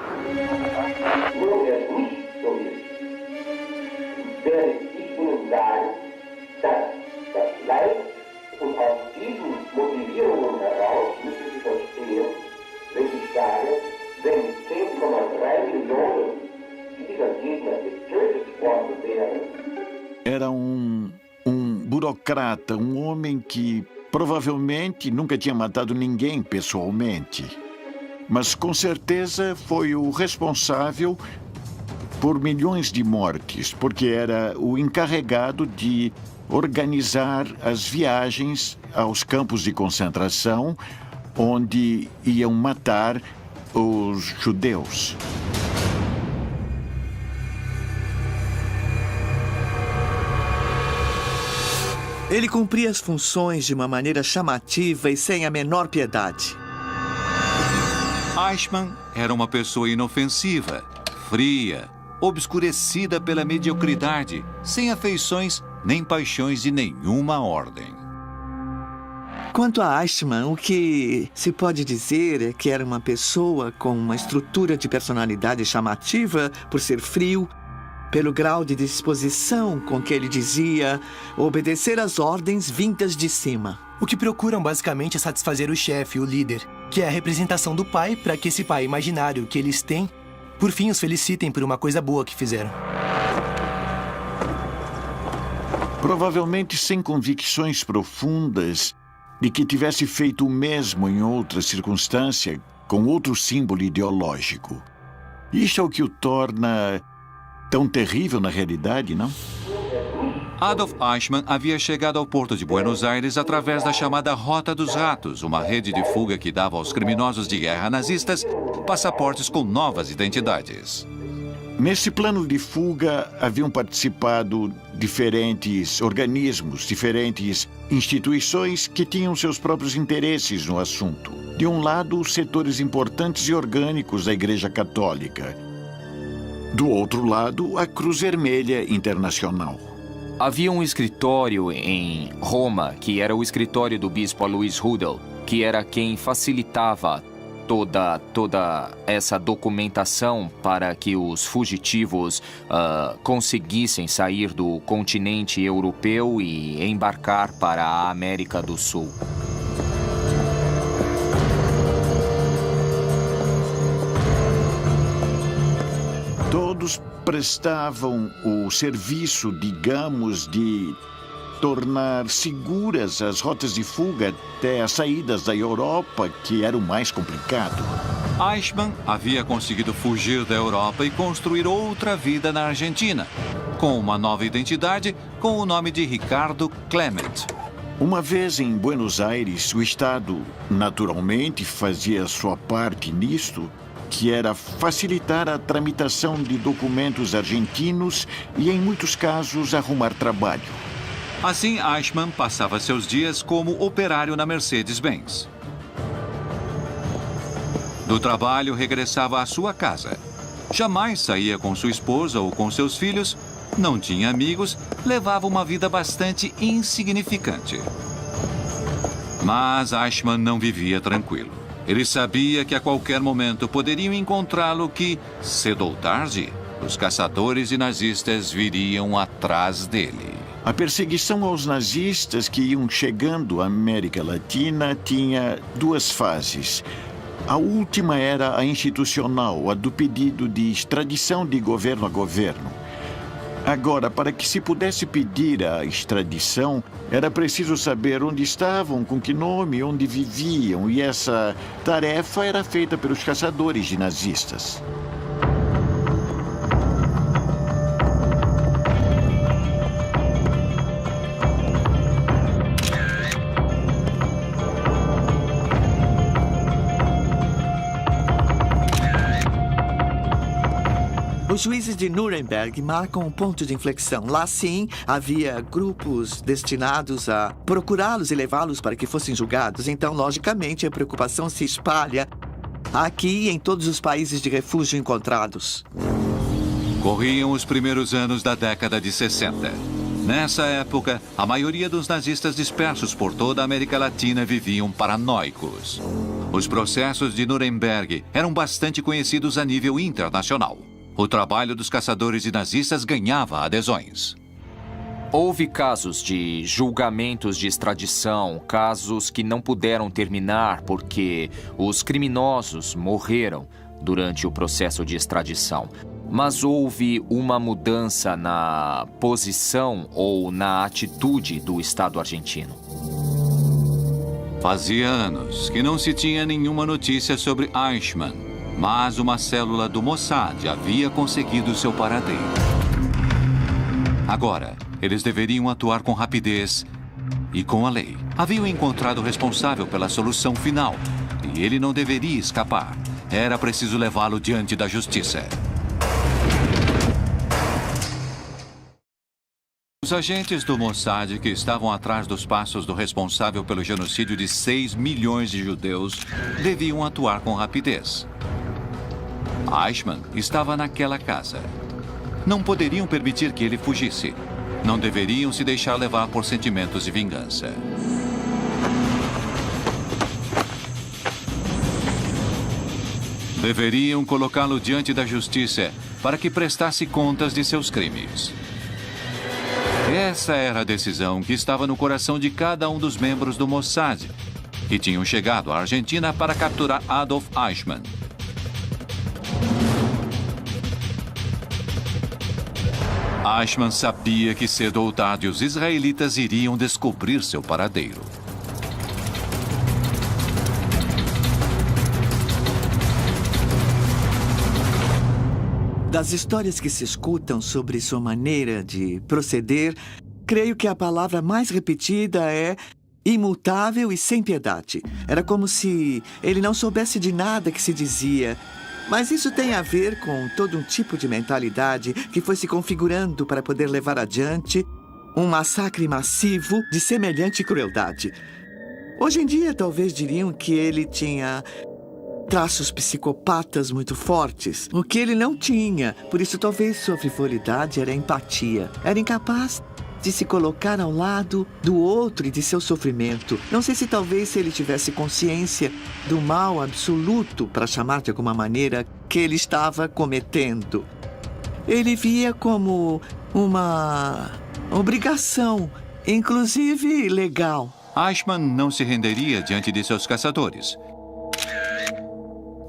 Era um burocrata, um homem que provavelmente nunca tinha matado ninguém pessoalmente, mas com certeza foi o responsável por milhões de mortes, porque era o encarregado de organizar as viagens aos campos de concentração, onde iam matar os judeus. Ele cumpria as funções de uma maneira chamativa e sem a menor piedade. Eichmann era uma pessoa inofensiva, fria, obscurecida pela mediocridade, sem afeições nem paixões de nenhuma ordem. Quanto a Eichmann, o que se pode dizer é que era uma pessoa com uma estrutura de personalidade chamativa por ser frio, pelo grau de disposição com que ele dizia obedecer às ordens vindas de cima. O que procuram basicamente é satisfazer o chefe, o líder, que é a representação do pai para que esse pai imaginário que eles têm, por fim os felicitem por uma coisa boa que fizeram. Provavelmente sem convicções profundas de que tivesse feito o mesmo em outra circunstância, com outro símbolo ideológico. Isso é o que o torna tão terrível na realidade, não? Adolf Eichmann havia chegado ao porto de Buenos Aires através da chamada Rota dos Ratos, uma rede de fuga que dava aos criminosos de guerra nazistas passaportes com novas identidades. Nesse plano de fuga haviam participado diferentes organismos, diferentes instituições que tinham seus próprios interesses no assunto. De um lado, os setores importantes e orgânicos da Igreja Católica. Do outro lado, a Cruz Vermelha Internacional. Havia um escritório em Roma, que era o escritório do bispo Alois Rudel, que era quem facilitava toda essa documentação para que os fugitivos conseguissem sair do continente europeu e embarcar para a América do Sul. Todos prestavam o serviço, digamos, de tornar seguras as rotas de fuga até as saídas da Europa, que era o mais complicado. Eichmann havia conseguido fugir da Europa e construir outra vida na Argentina, com uma nova identidade, com o nome de Ricardo Clement. Uma vez em Buenos Aires, o Estado, naturalmente, fazia sua parte nisto, que era facilitar a tramitação de documentos argentinos e, em muitos casos, arrumar trabalho. Assim, Eichmann passava seus dias como operário na Mercedes-Benz. Do trabalho, regressava à sua casa. Jamais saía com sua esposa ou com seus filhos, não tinha amigos, levava uma vida bastante insignificante. Mas Eichmann não vivia tranquilo. Ele sabia que a qualquer momento poderiam encontrá-lo que, cedo ou tarde, os caçadores e nazistas viriam atrás dele. A perseguição aos nazistas que iam chegando à América Latina tinha duas fases. A última era a institucional, a do pedido de extradição de governo a governo. Agora, para que se pudesse pedir a extradição, era preciso saber onde estavam, com que nome, onde viviam, e essa tarefa era feita pelos caçadores de nazistas. Os juízes de Nuremberg marcam um ponto de inflexão. Lá, sim, havia grupos destinados a procurá-los e levá-los para que fossem julgados. Então, logicamente, a preocupação se espalha aqui e em todos os países de refúgio encontrados. Corriam os primeiros anos da década de 60. Nessa época, a maioria dos nazistas dispersos por toda a América Latina viviam paranoicos. Os processos de Nuremberg eram bastante conhecidos a nível internacional. O trabalho dos caçadores de nazistas ganhava adesões. Houve casos de julgamentos de extradição, casos que não puderam terminar porque os criminosos morreram, durante o processo de extradição, mas houve uma mudança na posição ou na atitude do Estado argentino. Fazia anos que não se tinha nenhuma notícia sobre Eichmann, mas uma célula do Mossad havia conseguido seu paradeiro. Agora, eles deveriam atuar com rapidez e com a lei. Haviam encontrado o responsável pela solução final e ele não deveria escapar. Era preciso levá-lo diante da justiça. Os agentes do Mossad que estavam atrás dos passos do responsável pelo genocídio de 6 milhões de judeus deviam atuar com rapidez. Eichmann estava naquela casa. Não poderiam permitir que ele fugisse. Não deveriam se deixar levar por sentimentos de vingança. Deveriam colocá-lo diante da justiça para que prestasse contas de seus crimes. Essa era a decisão que estava no coração de cada um dos membros do Mossad, que tinham chegado à Argentina para capturar Adolf Eichmann. Eichmann sabia que cedo ou tarde os israelitas iriam descobrir seu paradeiro. Das histórias que se escutam sobre sua maneira de proceder, creio que a palavra mais repetida é imutável e sem piedade. Era como se ele não soubesse de nada que se dizia. Mas isso tem a ver com todo um tipo de mentalidade que foi se configurando para poder levar adiante um massacre massivo de semelhante crueldade. Hoje em dia, talvez diriam que ele tinha traços psicopatas muito fortes, o que ele não tinha. Por isso, talvez sua frivolidade era empatia. Era incapaz de se colocar ao lado do outro e de seu sofrimento. Não sei se talvez se ele tivesse consciência do mal absoluto, para chamar de alguma maneira, que ele estava cometendo. Ele via como uma obrigação, inclusive legal. Eichmann não se renderia diante de seus caçadores.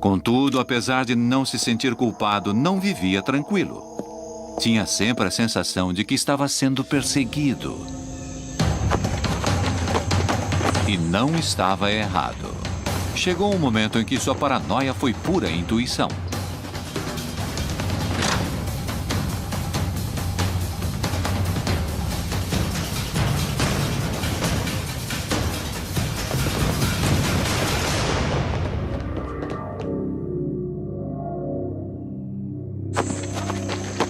Contudo, apesar de não se sentir culpado, não vivia tranquilo. Tinha sempre a sensação de que estava sendo perseguido. E não estava errado. Chegou um momento em que sua paranoia foi pura intuição.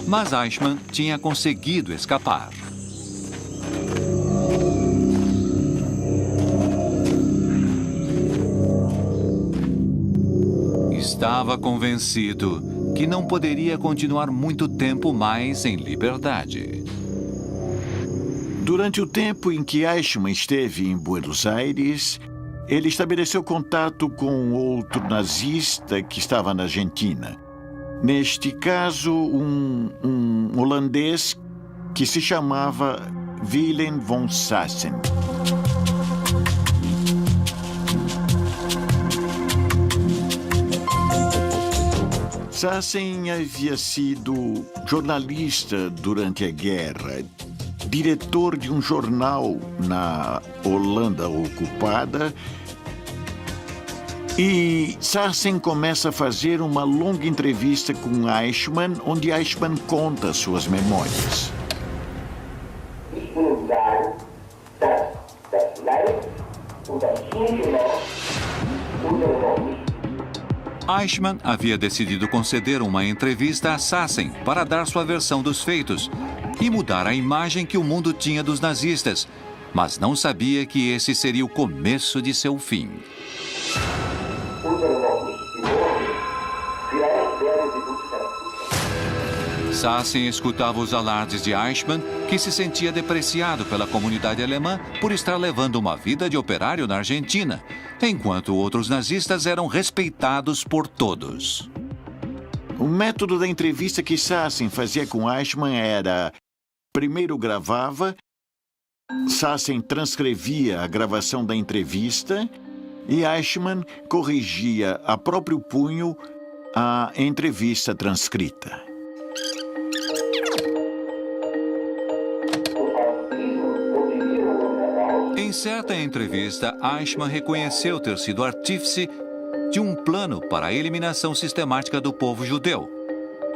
Mas Eichmann tinha conseguido escapar. Estava convencido que não poderia continuar muito tempo mais em liberdade. Durante o tempo em que Eichmann esteve em Buenos Aires, ele estabeleceu contato com outro nazista que estava na Argentina. Neste caso, um holandês que se chamava Willem von Sassen. Sassen havia sido jornalista durante a guerra, diretor de um jornal na Holanda ocupada. E Sassen começa a fazer uma longa entrevista com Eichmann, onde Eichmann conta suas memórias. Eichmann havia decidido conceder uma entrevista a Sassen para dar sua versão dos feitos e mudar a imagem que o mundo tinha dos nazistas, mas não sabia que esse seria o começo de seu fim. Sassen escutava os alardes de Eichmann, que se sentia depreciado pela comunidade alemã por estar levando uma vida de operário na Argentina, enquanto outros nazistas eram respeitados por todos. O método da entrevista que Sassen fazia com Eichmann era: primeiro gravava, Sassen transcrevia a gravação da entrevista e Eichmann corrigia a próprio punho a entrevista transcrita. Em certa entrevista, Eichmann reconheceu ter sido artífice de um plano para a eliminação sistemática do povo judeu.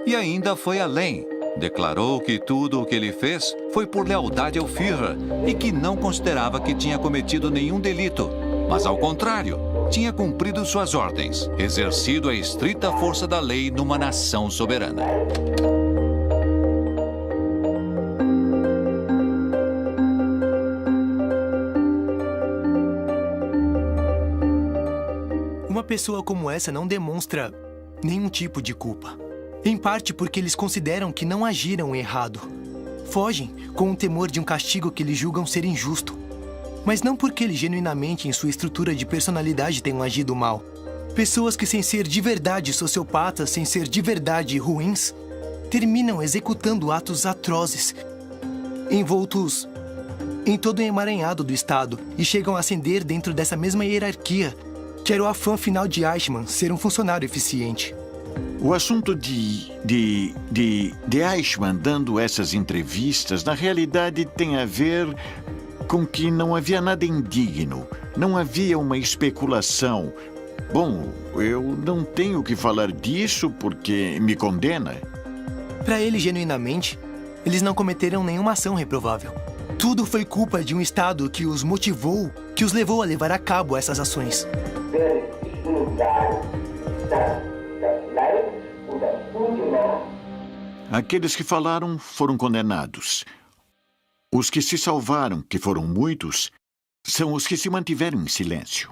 E ainda foi além. Declarou que tudo o que ele fez foi por lealdade ao Führer e que não considerava que tinha cometido nenhum delito, mas, ao contrário, tinha cumprido suas ordens, exercido a estrita força da lei numa nação soberana. Uma pessoa como essa não demonstra nenhum tipo de culpa. Em parte porque eles consideram que não agiram errado. Fogem com o temor de um castigo que eles julgam ser injusto. Mas não porque eles genuinamente, em sua estrutura de personalidade, tenham agido mal. Pessoas que, sem ser de verdade sociopatas, sem ser de verdade ruins, terminam executando atos atrozes, envoltos em todo o emaranhado do Estado, e chegam a ascender dentro dessa mesma hierarquia, que era o afã final de Eichmann, ser um funcionário eficiente. O assunto de Eichmann dando essas entrevistas, na realidade, tem a ver com que não havia nada indigno, não havia uma especulação. Bom, eu não tenho que falar disso porque me condena. Para ele, genuinamente, eles não cometeram nenhuma ação reprovável. Tudo foi culpa de um Estado que os motivou, que os levou a levar a cabo essas ações. Aqueles que falaram foram condenados. Os que se salvaram, que foram muitos, são os que se mantiveram em silêncio.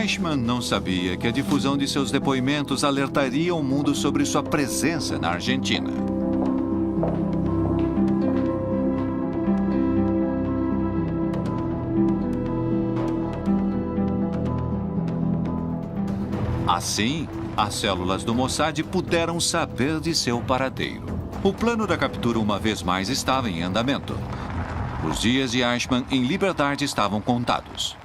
Eichmann não sabia que a difusão de seus depoimentos alertaria o mundo sobre sua presença na Argentina. Assim, as células do Mossad puderam saber de seu paradeiro. O plano da captura uma vez mais estava em andamento. Os dias de Eichmann em liberdade estavam contados.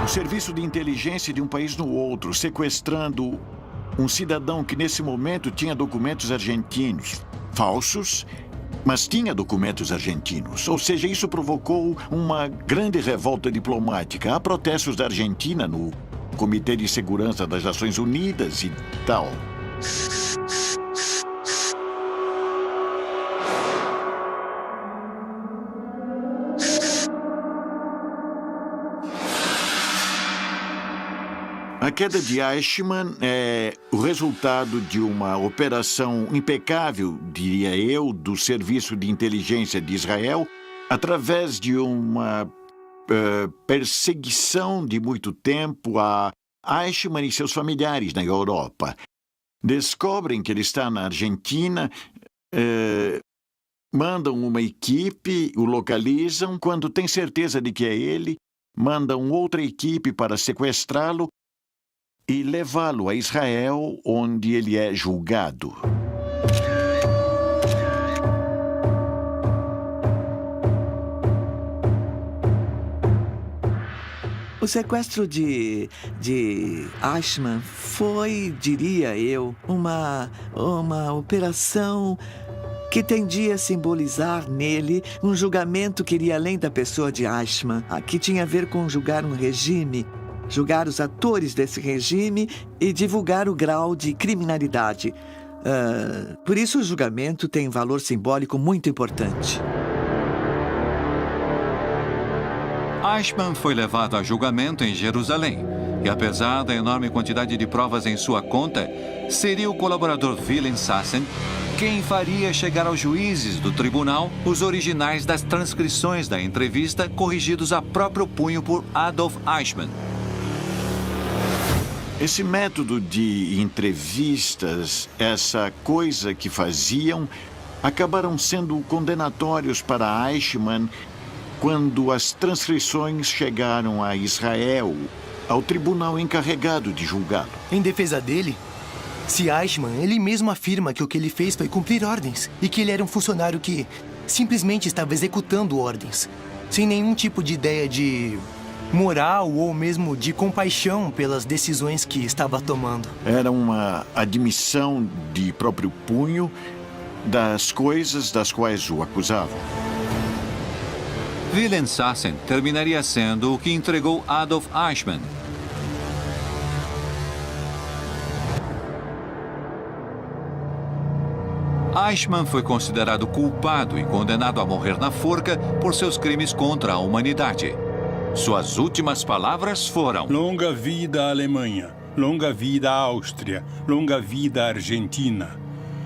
Serviço de inteligência de um país no outro, sequestrando um cidadão que nesse momento tinha documentos argentinos. Falsos, mas tinha documentos argentinos. Ou seja, isso provocou uma grande revolta diplomática. Há protestos da Argentina no Comitê de Segurança das Nações Unidas e tal. A queda de Eichmann é o resultado de uma operação impecável, diria eu, do Serviço de Inteligência de Israel, através de uma perseguição de muito tempo a Eichmann e seus familiares na Europa. Descobrem que ele está na Argentina, mandam uma equipe, o localizam. Quando têm certeza de que é ele, mandam outra equipe para sequestrá-lo e levá-lo a Israel, onde ele é julgado. O sequestro de Eichmann foi, diria eu, uma operação que tendia a simbolizar nele um julgamento que iria além da pessoa de Eichmann, que tinha a ver com julgar um regime, julgar os atores desse regime e divulgar o grau de criminalidade. Por isso, o julgamento tem um valor simbólico muito importante. Eichmann foi levado a julgamento em Jerusalém E apesar da enorme quantidade de provas em sua conta, seria o colaboradador Willem Sassen quem faria chegar aos juízes do tribunal os originais das transcrições da entrevista corrigidos a próprio punho por Adolf Eichmann. Esse método de entrevistas, essa coisa que faziam, acabaram sendo condenatórios para Eichmann quando as transcrições chegaram a Israel, ao tribunal encarregado de julgá-lo. Em defesa dele, se Eichmann, ele mesmo afirma que o que ele fez foi cumprir ordens e que ele era um funcionário que simplesmente estava executando ordens, sem nenhum tipo de ideia de moral ou mesmo de compaixão pelas decisões que estava tomando. Era uma admissão de próprio punho das coisas das quais o acusavam. Willem Sassen terminaria sendo o que entregou Adolf Eichmann. Eichmann foi considerado culpado e condenado a morrer na forca por seus crimes contra a humanidade. Suas últimas palavras foram: longa vida à Alemanha, longa vida à Áustria, longa vida à Argentina.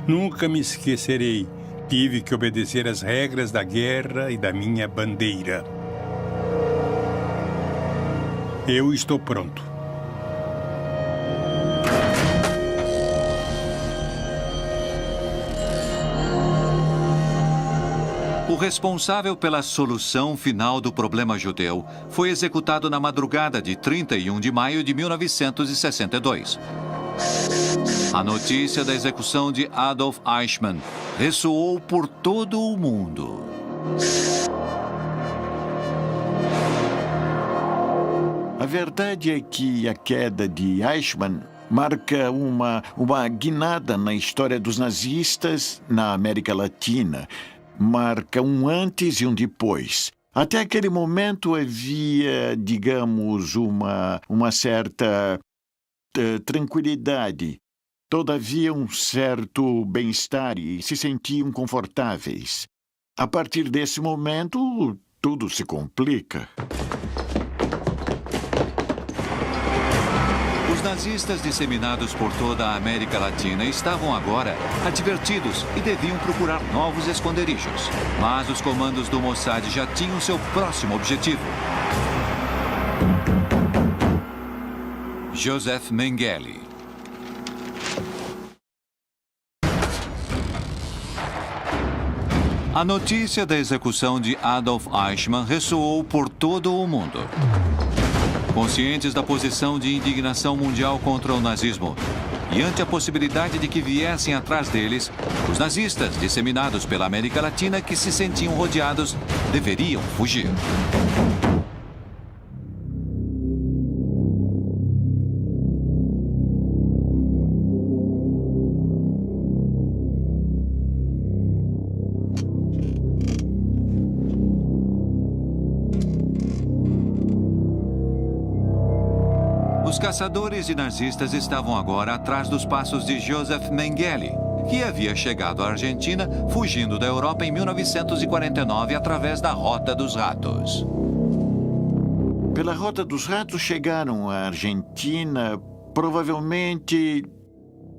Nunca me esquecerei. Tive que obedecer às regras da guerra e da minha bandeira. Eu estou pronto. O responsável pela solução final do problema judeu foi executado na madrugada de 31 de maio de 1962. A notícia da execução de Adolf Eichmann ressoou por todo o mundo. A verdade é que a queda de Eichmann marca uma guinada na história dos nazistas na América Latina. Marca um antes e um depois. Até aquele momento havia, digamos, uma certa tranquilidade. Todavia, um certo bem-estar e se sentiam confortáveis. A partir desse momento, tudo se complica. Os nazistas disseminados por toda a América Latina estavam agora advertidos e deviam procurar novos esconderijos. Mas os comandos do Mossad já tinham seu próximo objetivo. Joseph Mengele. A notícia da execução de Adolf Eichmann ressoou por todo o mundo. Conscientes da posição de indignação mundial contra o nazismo e ante a possibilidade de que viessem atrás deles, os nazistas disseminados pela América Latina que se sentiam rodeados deveriam fugir. Os caçadores e nazistas estavam agora atrás dos passos de Joseph Mengele, que havia chegado à Argentina fugindo da Europa em 1949 através da Rota dos Ratos. Pela Rota dos Ratos chegaram à Argentina provavelmente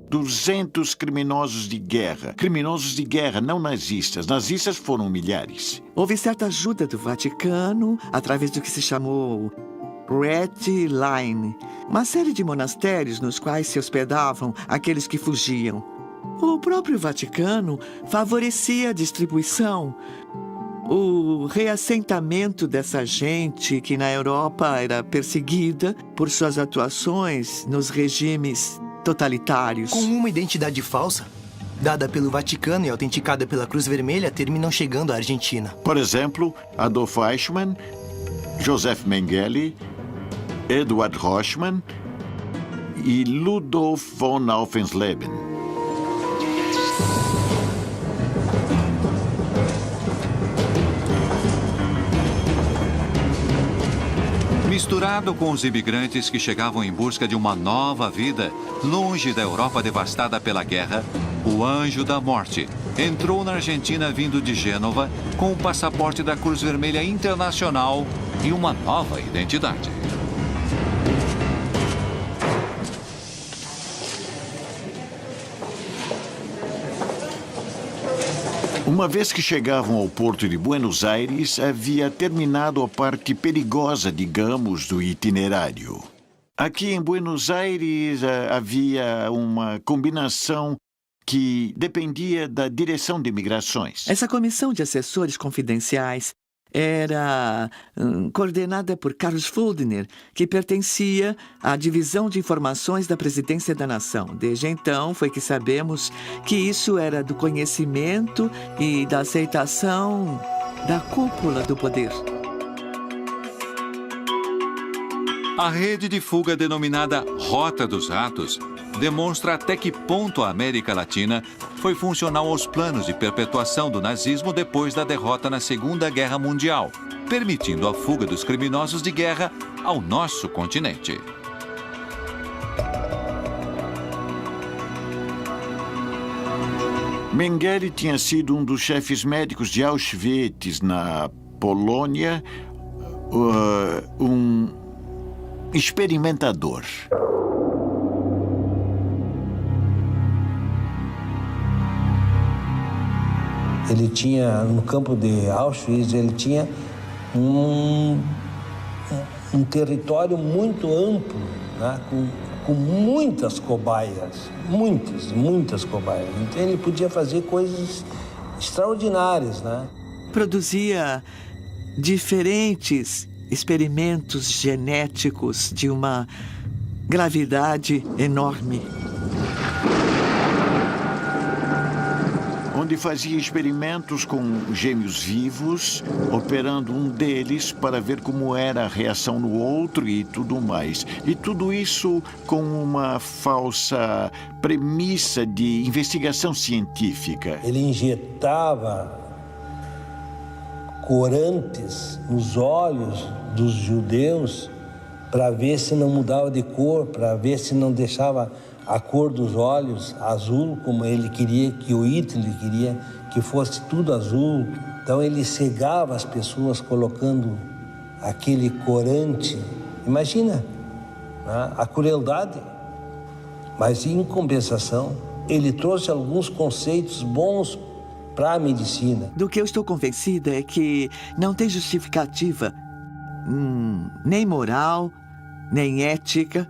200 criminosos de guerra. Criminosos de guerra, não nazistas. Nazistas foram milhares. Houve certa ajuda do Vaticano através do que se chamou Red Line, uma série de monastérios nos quais se hospedavam aqueles que fugiam. O próprio Vaticano favorecia a distribuição, o reassentamento dessa gente que na Europa era perseguida por suas atuações nos regimes totalitários. Com uma identidade falsa, dada pelo Vaticano e autenticada pela Cruz Vermelha, terminam chegando à Argentina. Por exemplo, Adolf Eichmann, Joseph Mengele, Eduard Rochmann e Ludolf von Aufensleben. Misturado com os imigrantes que chegavam em busca de uma nova vida, longe da Europa devastada pela guerra, o Anjo da Morte entrou na Argentina vindo de Gênova com o passaporte da Cruz Vermelha Internacional e uma nova identidade. Uma vez que chegavam ao porto de Buenos Aires, havia terminado a parte perigosa, digamos, do itinerário. Aqui em Buenos Aires havia uma combinação que dependia da Direção de Imigrações. Essa comissão de assessores confidenciais era coordenada por Carlos Fuldner, que pertencia à Divisão de Informações da Presidência da Nação. Desde então, foi que sabemos que isso era do conhecimento e da aceitação da cúpula do poder. A rede de fuga denominada Rota dos Ratos demonstra até que ponto a América Latina foi funcional aos planos de perpetuação do nazismo depois da derrota na Segunda Guerra Mundial, permitindo a fuga dos criminosos de guerra ao nosso continente. Mengele tinha sido um dos chefes médicos de Auschwitz, na Polônia, um experimentador. Ele tinha, no campo de Auschwitz, ele tinha um território muito amplo, né? com muitas cobaias, muitas cobaias. Então ele podia fazer coisas extraordinárias, né? Produzia diferentes experimentos genéticos de uma gravidade enorme. Onde fazia experimentos com gêmeos vivos, operando um deles para ver como era a reação no outro e tudo mais. E tudo isso com uma falsa premissa de investigação científica. Ele injetava corantes nos olhos dos judeus para ver se não mudava de cor, para ver se não deixava a cor dos olhos azul, como ele queria, que o Hitler queria que fosse tudo azul. Então ele cegava as pessoas colocando aquele corante. Imagina, né? A crueldade. Mas em compensação, ele trouxe alguns conceitos bons para a medicina. Do que eu estou convencida é que não tem justificativa, nem moral, nem ética.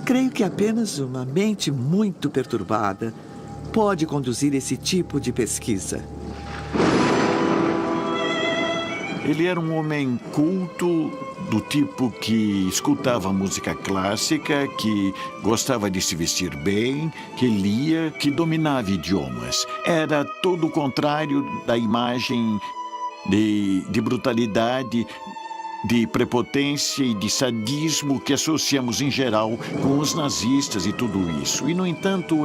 Creio que apenas uma mente muito perturbada pode conduzir esse tipo de pesquisa. Ele era um homem culto, do tipo que escutava música clássica, que gostava de se vestir bem, que lia, que dominava idiomas. Era todo o contrário da imagem de brutalidade, de prepotência e de sadismo que associamos em geral com os nazistas e tudo isso. E, no entanto,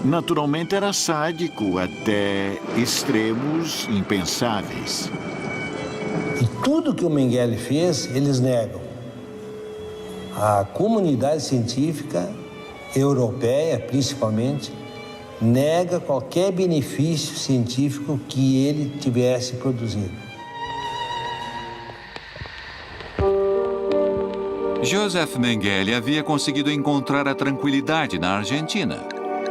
naturalmente era sádico até extremos impensáveis. E tudo que o Mengele fez, eles negam. A comunidade científica europeia, principalmente, nega qualquer benefício científico que ele tivesse produzido. Joseph Mengele havia conseguido encontrar a tranquilidade na Argentina.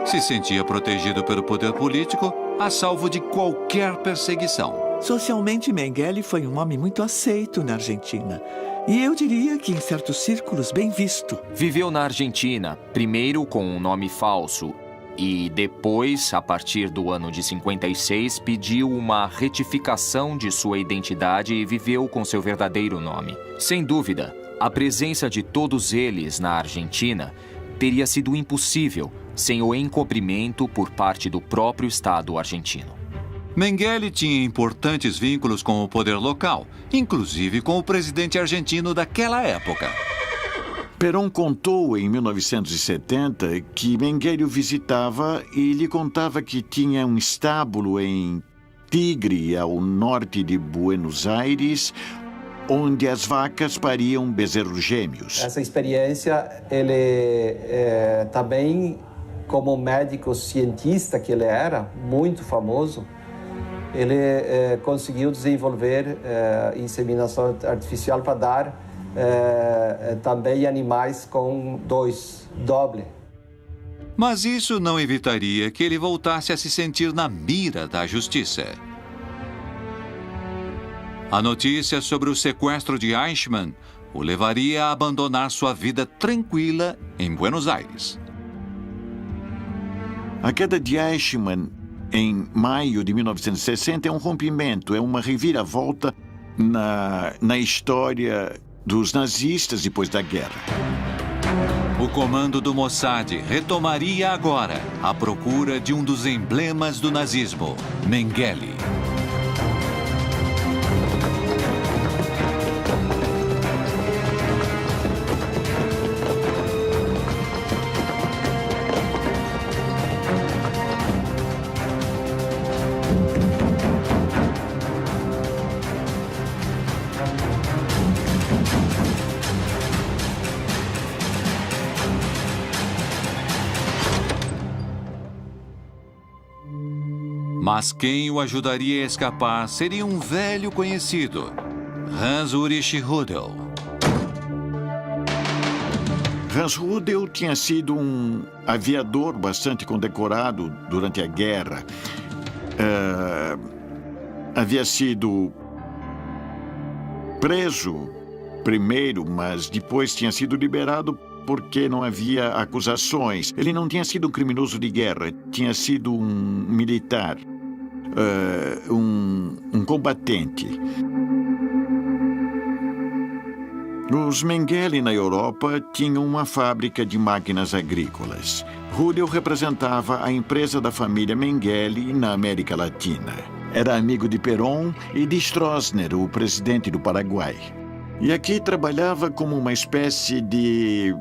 Se sentia protegido pelo poder político, a salvo de qualquer perseguição. Socialmente, Mengele foi um homem muito aceito na Argentina. E eu diria que em certos círculos bem visto. Viveu na Argentina, primeiro com um nome falso e depois, a partir do ano de 56, pediu uma retificação de sua identidade e viveu com seu verdadeiro nome. Sem dúvida, a presença de todos eles na Argentina teria sido impossível sem o encobrimento por parte do próprio Estado argentino. Mengele tinha importantes vínculos com o poder local, inclusive com o presidente argentino daquela época. Perón contou em 1970 que Mengele o visitava e lhe contava que tinha um estábulo em Tigre, ao norte de Buenos Aires, onde as vacas pariam bezerros gêmeos. Essa experiência, ele também, como médico cientista que ele era, muito famoso, ele conseguiu desenvolver inseminação artificial para dar também animais com doble. Mas isso não evitaria que ele voltasse a se sentir na mira da justiça. A notícia sobre o sequestro de Eichmann o levaria a abandonar sua vida tranquila em Buenos Aires. A queda de Eichmann em maio de 1960 é um rompimento, é uma reviravolta na história dos nazistas depois da guerra. O comando do Mossad retomaria agora a procura de um dos emblemas do nazismo, Mengele. Mas quem o ajudaria a escapar seria um velho conhecido, Hans Ulrich Rudel. Hans Rudel tinha sido um aviador bastante condecorado durante a guerra. Havia sido preso primeiro, mas depois tinha sido liberado porque não havia acusações. Ele não tinha sido um criminoso de guerra, tinha sido um militar, um combatente. Os Mengele na Europa tinham uma fábrica de máquinas agrícolas. Rudel representava a empresa da família Mengele na América Latina. Era amigo de Perón e de Stroessner, o presidente do Paraguai. E aqui trabalhava como uma espécie de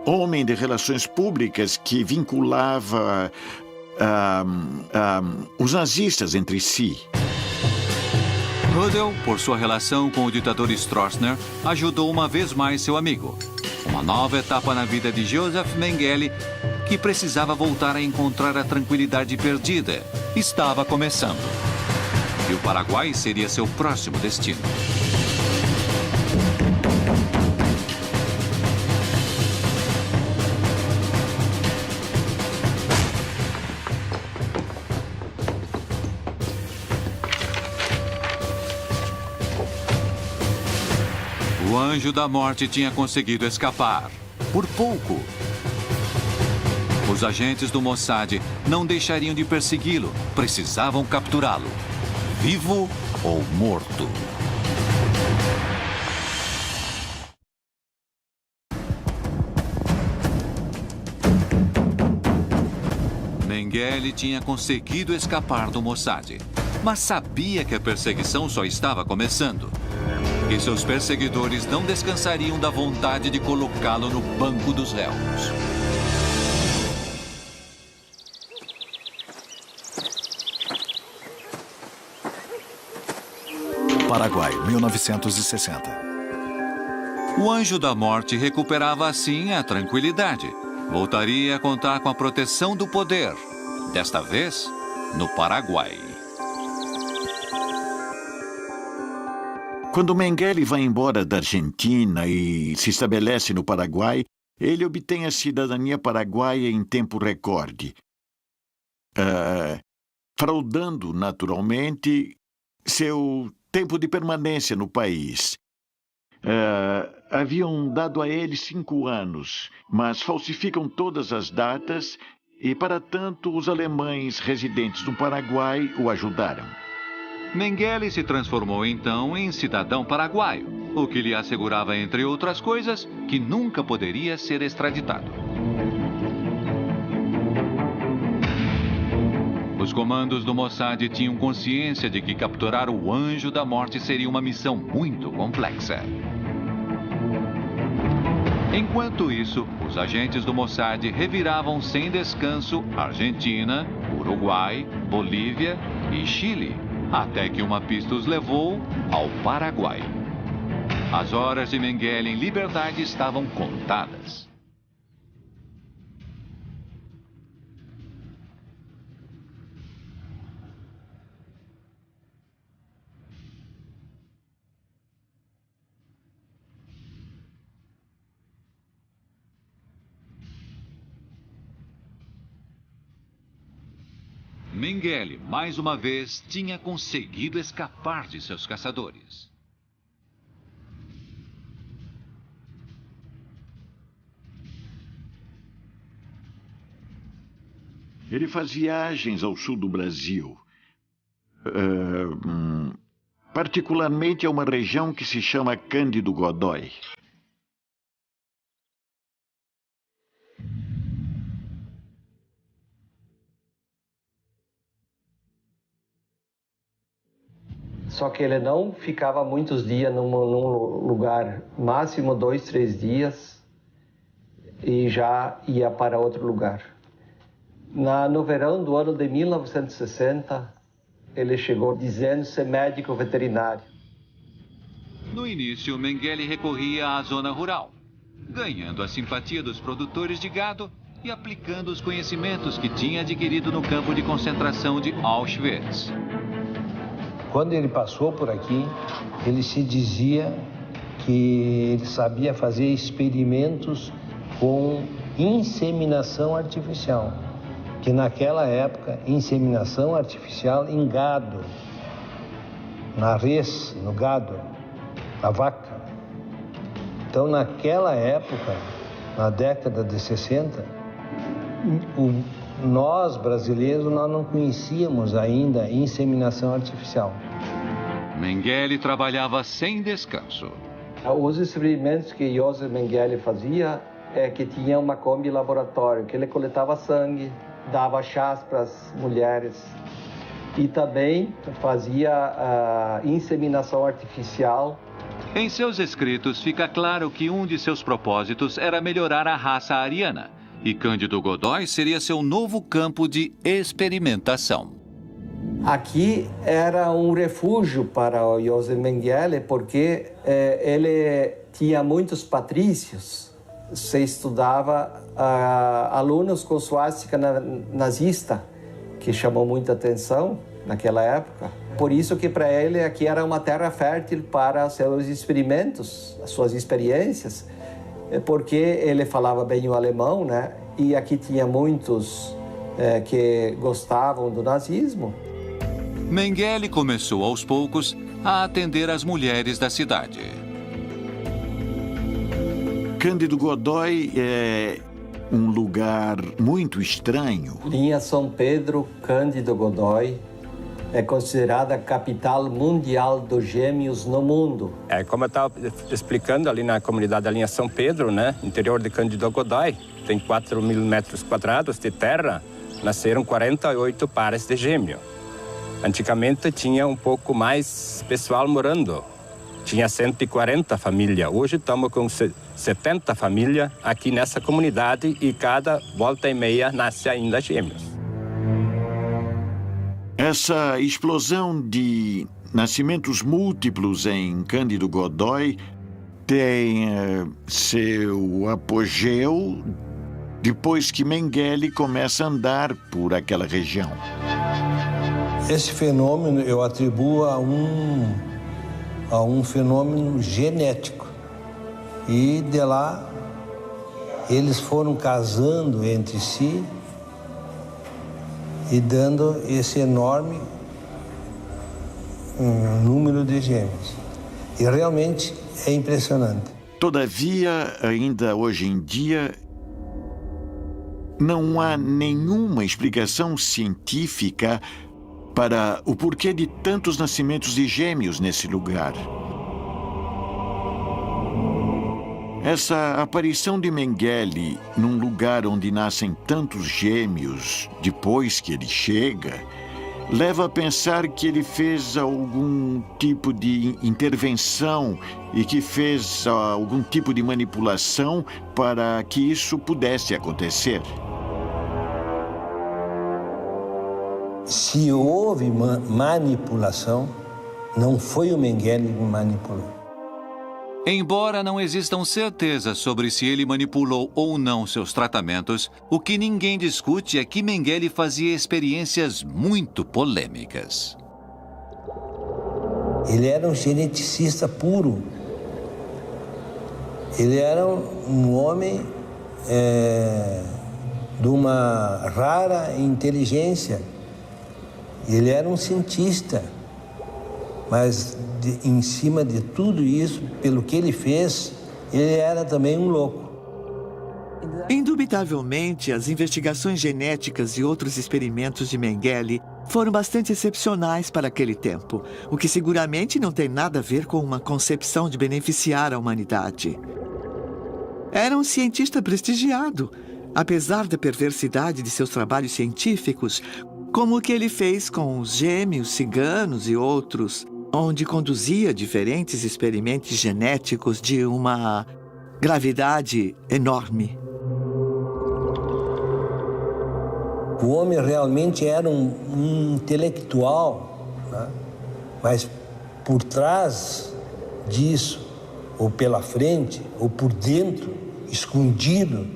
homem de relações públicas que vinculava os nazistas entre si. Rudel, por sua relação com o ditador Stroessner, ajudou uma vez mais seu amigo. Uma nova etapa na vida de Joseph Mengele, que precisava voltar a encontrar a tranquilidade perdida, estava começando. E o Paraguai seria seu próximo destino. O anjo da morte tinha conseguido escapar. Por pouco. Os agentes do Mossad não deixariam de persegui-lo. Precisavam capturá-lo. Vivo ou morto. Mengele tinha conseguido escapar do Mossad, mas sabia que a perseguição só estava começando. E seus perseguidores não descansariam da vontade de colocá-lo no banco dos réus. Paraguai, 1960. O anjo da morte recuperava assim a tranquilidade. Voltaria a contar com a proteção do poder. Desta vez, no Paraguai. Quando Mengele vai embora da Argentina e se estabelece no Paraguai, ele obtém a cidadania paraguaia em tempo recorde, fraudando naturalmente seu tempo de permanência no país. Haviam dado a ele 5 anos, mas falsificam todas as datas e, para tanto, os alemães residentes no Paraguai o ajudaram. Mengele se transformou então em cidadão paraguaio, o que lhe assegurava, entre outras coisas, que nunca poderia ser extraditado. Os comandos do Mossad tinham consciência de que capturar o anjo da morte seria uma missão muito complexa. Enquanto isso, os agentes do Mossad reviravam sem descanso Argentina, Uruguai, Bolívia e Chile, até que uma pista os levou ao Paraguai. As horas de Mengele em liberdade estavam contadas. Mengele, mais uma vez, tinha conseguido escapar de seus caçadores. Ele faz viagens ao sul do Brasil, particularmente a uma região que se chama Cândido Godói. Só que ele não ficava muitos dias num lugar, máximo 2, 3 dias, e já ia para outro lugar. No verão do ano de 1960, ele chegou dizendo ser médico veterinário. No início, Mengele recorria à zona rural, ganhando a simpatia dos produtores de gado e aplicando os conhecimentos que tinha adquirido no campo de concentração de Auschwitz. Quando ele passou por aqui, ele se dizia que ele sabia fazer experimentos com inseminação artificial. Que naquela época, inseminação artificial em gado, na res, no gado, na vaca. Então, naquela época, na década de 60, nós, brasileiros, nós não conhecíamos ainda inseminação artificial. Mengele trabalhava sem descanso. Os experimentos que Josef Mengele fazia é que tinha uma Kombi laboratório, que ele coletava sangue, dava chás para as mulheres e também fazia a inseminação artificial. Em seus escritos fica claro que um de seus propósitos era melhorar a raça ariana. E Cândido Godói seria seu novo campo de experimentação. Aqui era um refúgio para o Josef Mengele, porque ele tinha muitos patrícios. Se estudava alunos com suástica nazista, que chamou muita atenção naquela época. Por isso que para ele aqui era uma terra fértil para seus experimentos, as suas experiências, porque ele falava bem o alemão, né? E aqui tinha muitos que gostavam do nazismo. Mengele começou aos poucos a atender as mulheres da cidade. Cândido Godói é um lugar muito estranho. Linha São Pedro, Cândido Godói, é considerada a capital mundial dos gêmeos no mundo. Como eu estava explicando, ali na comunidade da linha São Pedro, né, interior de Cândido Godói, tem 4.000 metros quadrados de terra, nasceram 48 pares de gêmeo. Antigamente tinha um pouco mais pessoal morando, tinha 140 famílias. Hoje estamos com 70 famílias aqui nessa comunidade e cada volta e meia nasce ainda gêmeos. Essa explosão de nascimentos múltiplos em Cândido Godói tem seu apogeu depois que Mengele começa a andar por aquela região. Esse fenômeno eu atribuo a um fenômeno genético. E de lá eles foram casando entre si e dando esse enorme número de gêmeos. E realmente é impressionante. Todavia, ainda hoje em dia, não há nenhuma explicação científica para o porquê de tantos nascimentos de gêmeos nesse lugar. Essa aparição de Mengele num lugar onde nascem tantos gêmeos depois que ele chega, leva a pensar que ele fez algum tipo de intervenção e que fez algum tipo de manipulação para que isso pudesse acontecer. Se houve manipulação, não foi o Mengele que manipulou. Embora não existam certezas sobre se ele manipulou ou não seus tratamentos, o que ninguém discute é que Mengele fazia experiências muito polêmicas. Ele era um geneticista puro. Ele era um homem de uma rara inteligência. Ele era um cientista, mas em cima de tudo isso, pelo que ele fez, ele era também um louco. Indubitavelmente, as investigações genéticas e outros experimentos de Mengele foram bastante excepcionais para aquele tempo, o que seguramente não tem nada a ver com uma concepção de beneficiar a humanidade. Era um cientista prestigiado, apesar da perversidade de seus trabalhos científicos, como o que ele fez com os gêmeos, ciganos e outros, onde conduzia diferentes experimentos genéticos de uma gravidade enorme. O homem realmente era um intelectual, né? Mas por trás disso, ou pela frente, ou por dentro, escondido,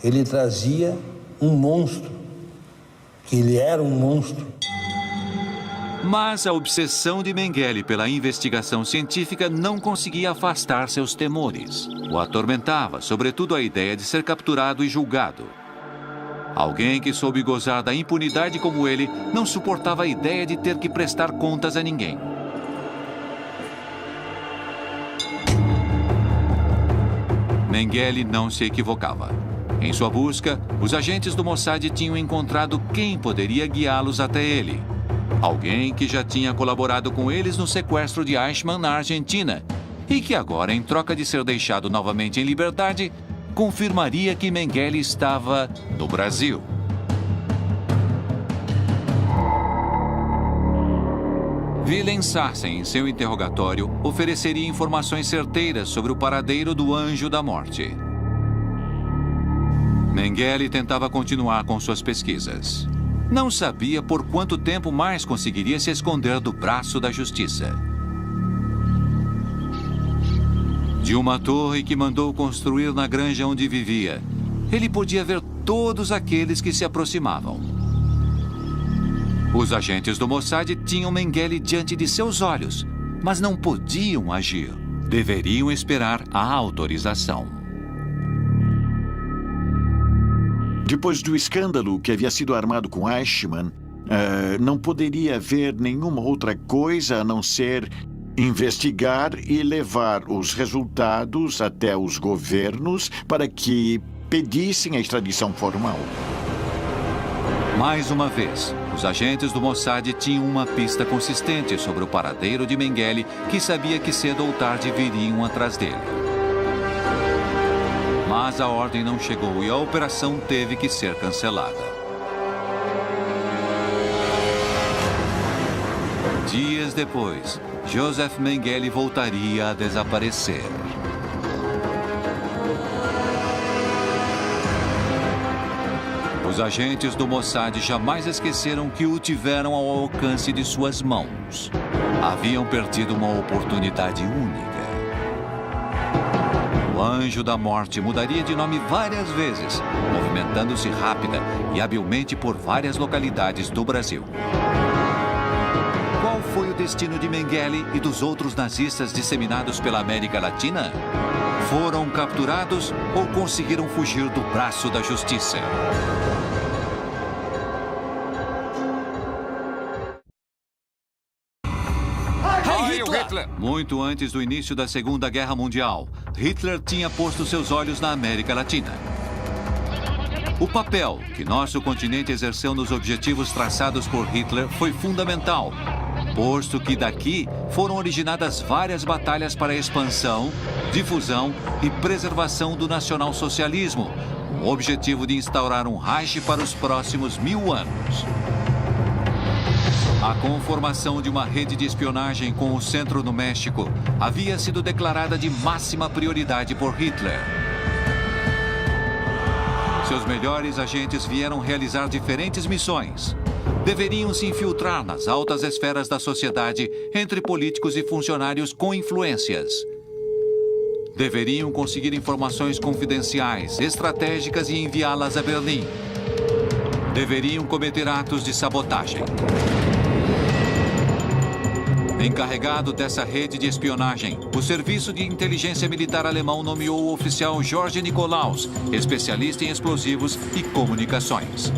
ele trazia um monstro. Ele era um monstro. Mas a obsessão de Mengele pela investigação científica não conseguia afastar seus temores. O atormentava, sobretudo, a ideia de ser capturado e julgado. Alguém que soube gozar da impunidade como ele não suportava a ideia de ter que prestar contas a ninguém. Mengele não se equivocava. Em sua busca, os agentes do Mossad tinham encontrado quem poderia guiá-los até ele. Alguém que já tinha colaborado com eles no sequestro de Eichmann na Argentina e que agora, em troca de ser deixado novamente em liberdade, confirmaria que Mengele estava no Brasil. Willem Sarsen, em seu interrogatório, ofereceria informações certeiras sobre o paradeiro do Anjo da Morte. Mengele tentava continuar com suas pesquisas. Não sabia por quanto tempo mais conseguiria se esconder do braço da justiça. De uma torre que mandou construir na granja onde vivia, ele podia ver todos aqueles que se aproximavam. Os agentes do Mossad tinham Mengele diante de seus olhos, mas não podiam agir. Deveriam esperar a autorização. Depois do escândalo que havia sido armado com Eichmann, não poderia haver nenhuma outra coisa a não ser investigar e levar os resultados até os governos para que pedissem a extradição formal. Mais uma vez, os agentes do Mossad tinham uma pista consistente sobre o paradeiro de Mengele, que sabia que cedo ou tarde viriam atrás dele. Mas a ordem não chegou e a operação teve que ser cancelada. Dias depois, Joseph Mengele voltaria a desaparecer. Os agentes do Mossad jamais esqueceram que o tiveram ao alcance de suas mãos. Haviam perdido uma oportunidade única. O Anjo da Morte mudaria de nome várias vezes, movimentando-se rápida e habilmente por várias localidades do Brasil. Qual foi o destino de Mengele e dos outros nazistas disseminados pela América Latina? Foram capturados ou conseguiram fugir do braço da justiça? Muito antes do início da Segunda Guerra Mundial, Hitler tinha posto seus olhos na América Latina. O papel que nosso continente exerceu nos objetivos traçados por Hitler foi fundamental, posto que daqui foram originadas várias batalhas para a expansão, difusão e preservação do nacionalsocialismo, com o objetivo de instaurar um Reich para os próximos 1000 anos. A conformação de uma rede de espionagem com o centro no México havia sido declarada de máxima prioridade por Hitler. Seus melhores agentes vieram realizar diferentes missões. Deveriam se infiltrar nas altas esferas da sociedade entre políticos e funcionários com influências. Deveriam conseguir informações confidenciais, estratégicas e enviá-las a Berlim. Deveriam cometer atos de sabotagem. Encarregado dessa rede de espionagem, o Serviço de Inteligência Militar alemão nomeou o oficial Jorge Nikolaus, especialista em explosivos e comunicações.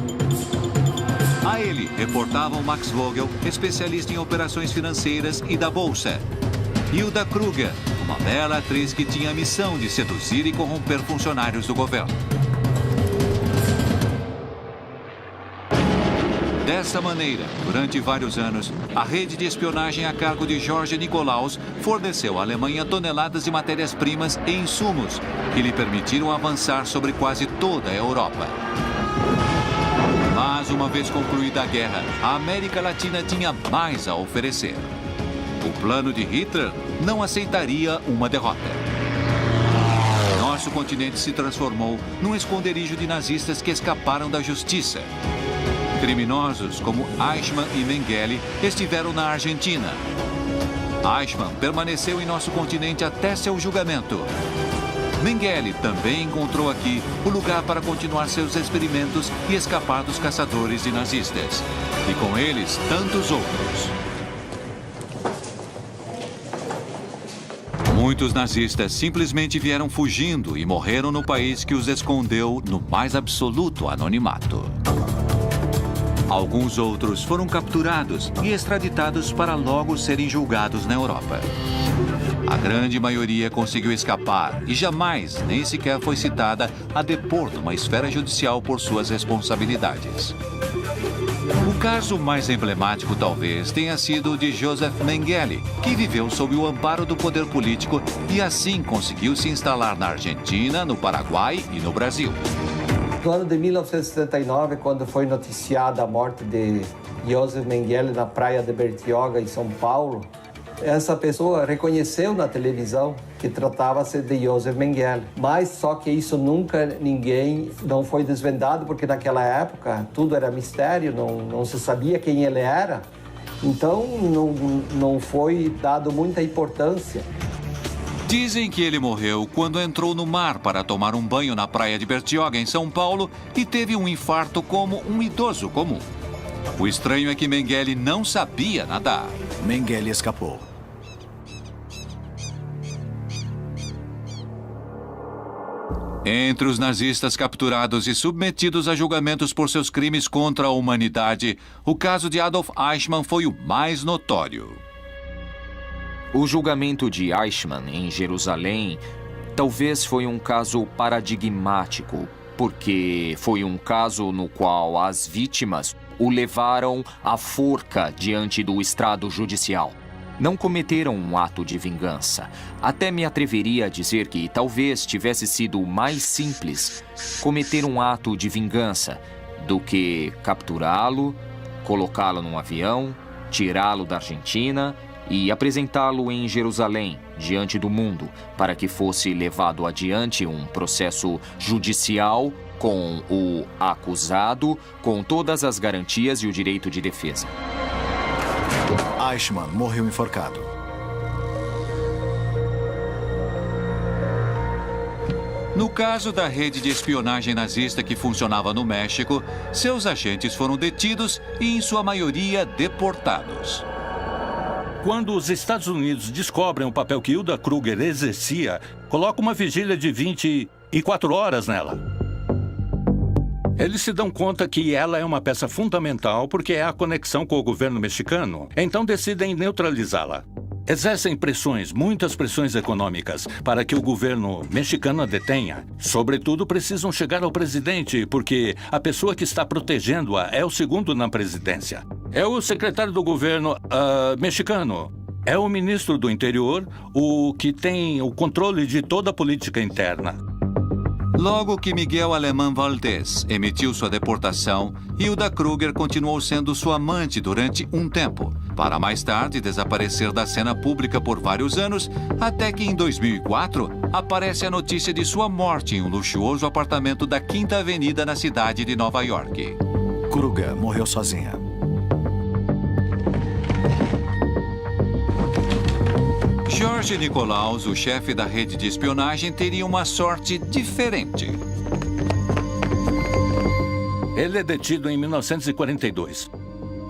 A ele reportavam Max Vogel, especialista em operações financeiras e da Bolsa. Hilda Kruger, uma bela atriz que tinha a missão de seduzir e corromper funcionários do governo. Dessa maneira, durante vários anos, a rede de espionagem a cargo de George Nikolaus forneceu à Alemanha toneladas de matérias-primas e insumos que lhe permitiram avançar sobre quase toda a Europa. Mas, uma vez concluída a guerra, a América Latina tinha mais a oferecer. O plano de Hitler não aceitaria uma derrota. Nosso continente se transformou num esconderijo de nazistas que escaparam da justiça. Criminosos como Eichmann e Mengele estiveram na Argentina. Eichmann permaneceu em nosso continente até seu julgamento. Mengele também encontrou aqui o lugar para continuar seus experimentos e escapar dos caçadores de nazistas. E com eles, tantos outros. Muitos nazistas simplesmente vieram fugindo e morreram no país que os escondeu no mais absoluto anonimato. Alguns outros foram capturados e extraditados para logo serem julgados na Europa. A grande maioria conseguiu escapar e jamais, nem sequer foi citada a depor numa esfera judicial por suas responsabilidades. O caso mais emblemático talvez tenha sido o de Joseph Mengele, que viveu sob o amparo do poder político e assim conseguiu se instalar na Argentina, no Paraguai e no Brasil. No ano de 1979, quando foi noticiada a morte de Joseph Mengele na praia de Bertioga, em São Paulo, essa pessoa reconheceu na televisão que tratava-se de Joseph Mengele. Mas só que isso não foi desvendado, porque naquela época tudo era mistério, não se sabia quem ele era. Então não foi dado muita importância. Dizem que ele morreu quando entrou no mar para tomar um banho na praia de Bertioga, em São Paulo, e teve um infarto como um idoso comum. O estranho é que Mengele não sabia nadar. Mengele escapou. Entre os nazistas capturados e submetidos a julgamentos por seus crimes contra a humanidade, o caso de Adolf Eichmann foi o mais notório. O julgamento de Eichmann em Jerusalém talvez foi um caso paradigmático, porque foi um caso no qual as vítimas o levaram à forca diante do estrado judicial. Não cometeram um ato de vingança. Até me atreveria a dizer que talvez tivesse sido mais simples cometer um ato de vingança do que capturá-lo, colocá-lo num avião, tirá-lo da Argentina e apresentá-lo em Jerusalém, diante do mundo, para que fosse levado adiante um processo judicial com o acusado, com todas as garantias e o direito de defesa. Eichmann morreu enforcado. No caso da rede de espionagem nazista que funcionava no México, seus agentes foram detidos e, em sua maioria, deportados. Quando os Estados Unidos descobrem o papel que Hilda Kruger exercia, colocam uma vigília de 24 horas nela. Eles se dão conta que ela é uma peça fundamental porque é a conexão com o governo mexicano, então decidem neutralizá-la. Exercem pressões, muitas pressões econômicas, para que o governo mexicano a detenha. Sobretudo, precisam chegar ao presidente, porque a pessoa que está protegendo-a é o segundo na presidência. É o secretário do governo mexicano. É o ministro do interior, o que tem o controle de toda a política interna. Logo que Miguel Alemán Valdés emitiu sua deportação, Hilda Kruger continuou sendo sua amante durante um tempo, para mais tarde desaparecer da cena pública por vários anos, até que em 2004 aparece a notícia de sua morte em um luxuoso apartamento da Quinta Avenida na cidade de Nova York. Kruger morreu sozinha. George Nikolaus, o chefe da rede de espionagem, teria uma sorte diferente. Ele é detido em 1942.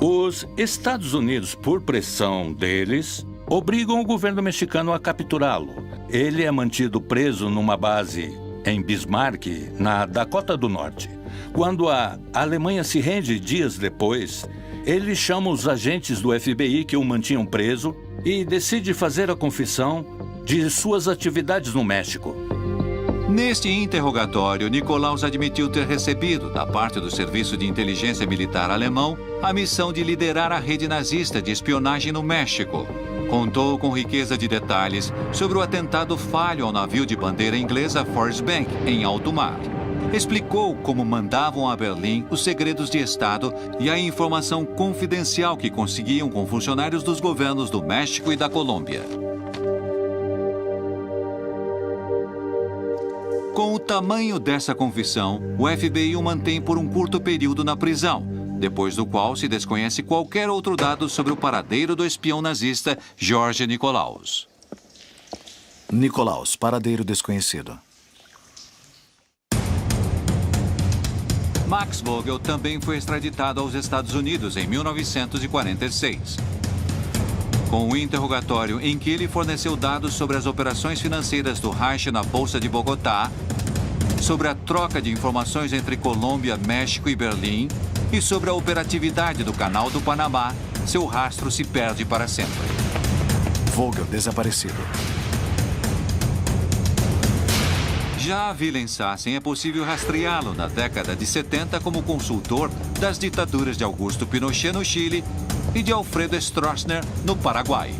Os Estados Unidos, por pressão deles, obrigam o governo mexicano a capturá-lo. Ele é mantido preso numa base em Bismarck, na Dakota do Norte. Quando a Alemanha se rende dias depois, ele chama os agentes do FBI que o mantinham preso e decide fazer a confissão de suas atividades no México. Neste interrogatório, Nikolaus admitiu ter recebido, da parte do Serviço de Inteligência Militar alemão, a missão de liderar a rede nazista de espionagem no México. Contou com riqueza de detalhes sobre o atentado falho ao navio de bandeira inglesa Forrest Bank, em alto mar. Explicou como mandavam a Berlim os segredos de Estado e a informação confidencial que conseguiam com funcionários dos governos do México e da Colômbia. Com o tamanho dessa confissão, o FBI o mantém por um curto período na prisão, depois do qual se desconhece qualquer outro dado sobre o paradeiro do espião nazista George Nikolaus. Nikolaus, paradeiro desconhecido. Max Vogel também foi extraditado aos Estados Unidos em 1946. Com o interrogatório em que ele forneceu dados sobre as operações financeiras do Reich na Bolsa de Bogotá, sobre a troca de informações entre Colômbia, México e Berlim e sobre a operatividade do Canal do Panamá, seu rastro se perde para sempre. Vogel desaparecido. Já a Wilhelmshaven é possível rastreá-lo na década de 70 como consultor das ditaduras de Augusto Pinochet no Chile e de Alfredo Stroessner no Paraguai.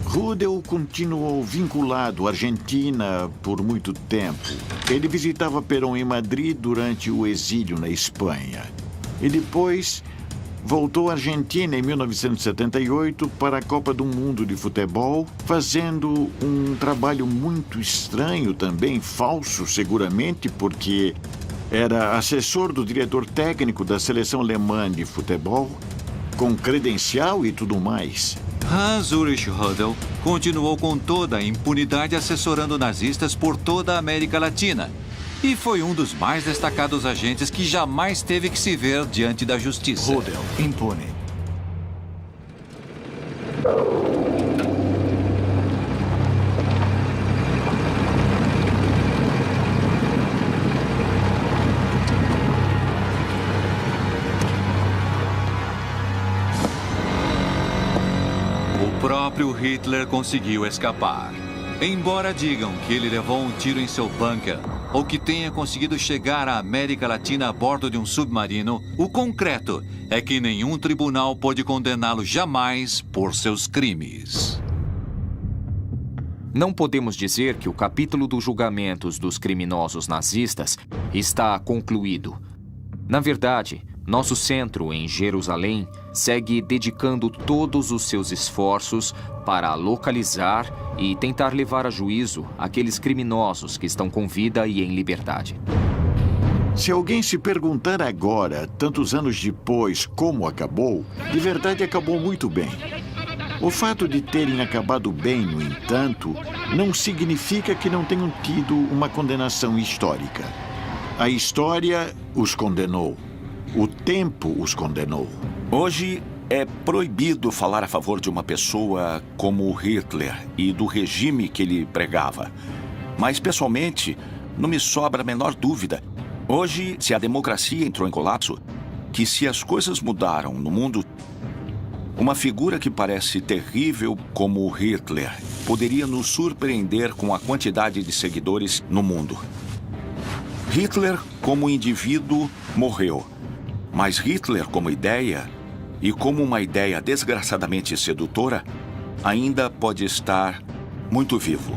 Rudel continuou vinculado à Argentina por muito tempo. Ele visitava Perón em Madrid durante o exílio na Espanha. E depois voltou à Argentina em 1978 para a Copa do Mundo de Futebol, fazendo um trabalho muito estranho também, falso seguramente, porque era assessor do diretor técnico da seleção alemã de futebol, com credencial e tudo mais. Hans-Ulrich Rudel continuou com toda a impunidade assessorando nazistas por toda a América Latina e foi um dos mais destacados agentes que jamais teve que se ver diante da justiça. Rudel, impune. O próprio Hitler conseguiu escapar. Embora digam que ele levou um tiro em seu bunker ou que tenha conseguido chegar à América Latina a bordo de um submarino, o concreto é que nenhum tribunal pôde condená-lo jamais por seus crimes. Não podemos dizer que o capítulo dos julgamentos dos criminosos nazistas está concluído. Na verdade, nosso centro em Jerusalém segue dedicando todos os seus esforços para localizar e tentar levar a juízo aqueles criminosos que estão com vida e em liberdade. Se alguém se perguntar agora, tantos anos depois, como acabou, de verdade acabou muito bem. O fato de terem acabado bem, no entanto, não significa que não tenham tido uma condenação histórica. A história os condenou. O tempo os condenou. Hoje é proibido falar a favor de uma pessoa como Hitler e do regime que ele pregava. Mas, pessoalmente, não me sobra a menor dúvida. Hoje, se a democracia entrou em colapso, que se as coisas mudaram no mundo, uma figura que parece terrível como Hitler poderia nos surpreender com a quantidade de seguidores no mundo. Hitler, como indivíduo, morreu. Mas Hitler, como ideia, e como uma ideia desgraçadamente sedutora, ainda pode estar muito vivo.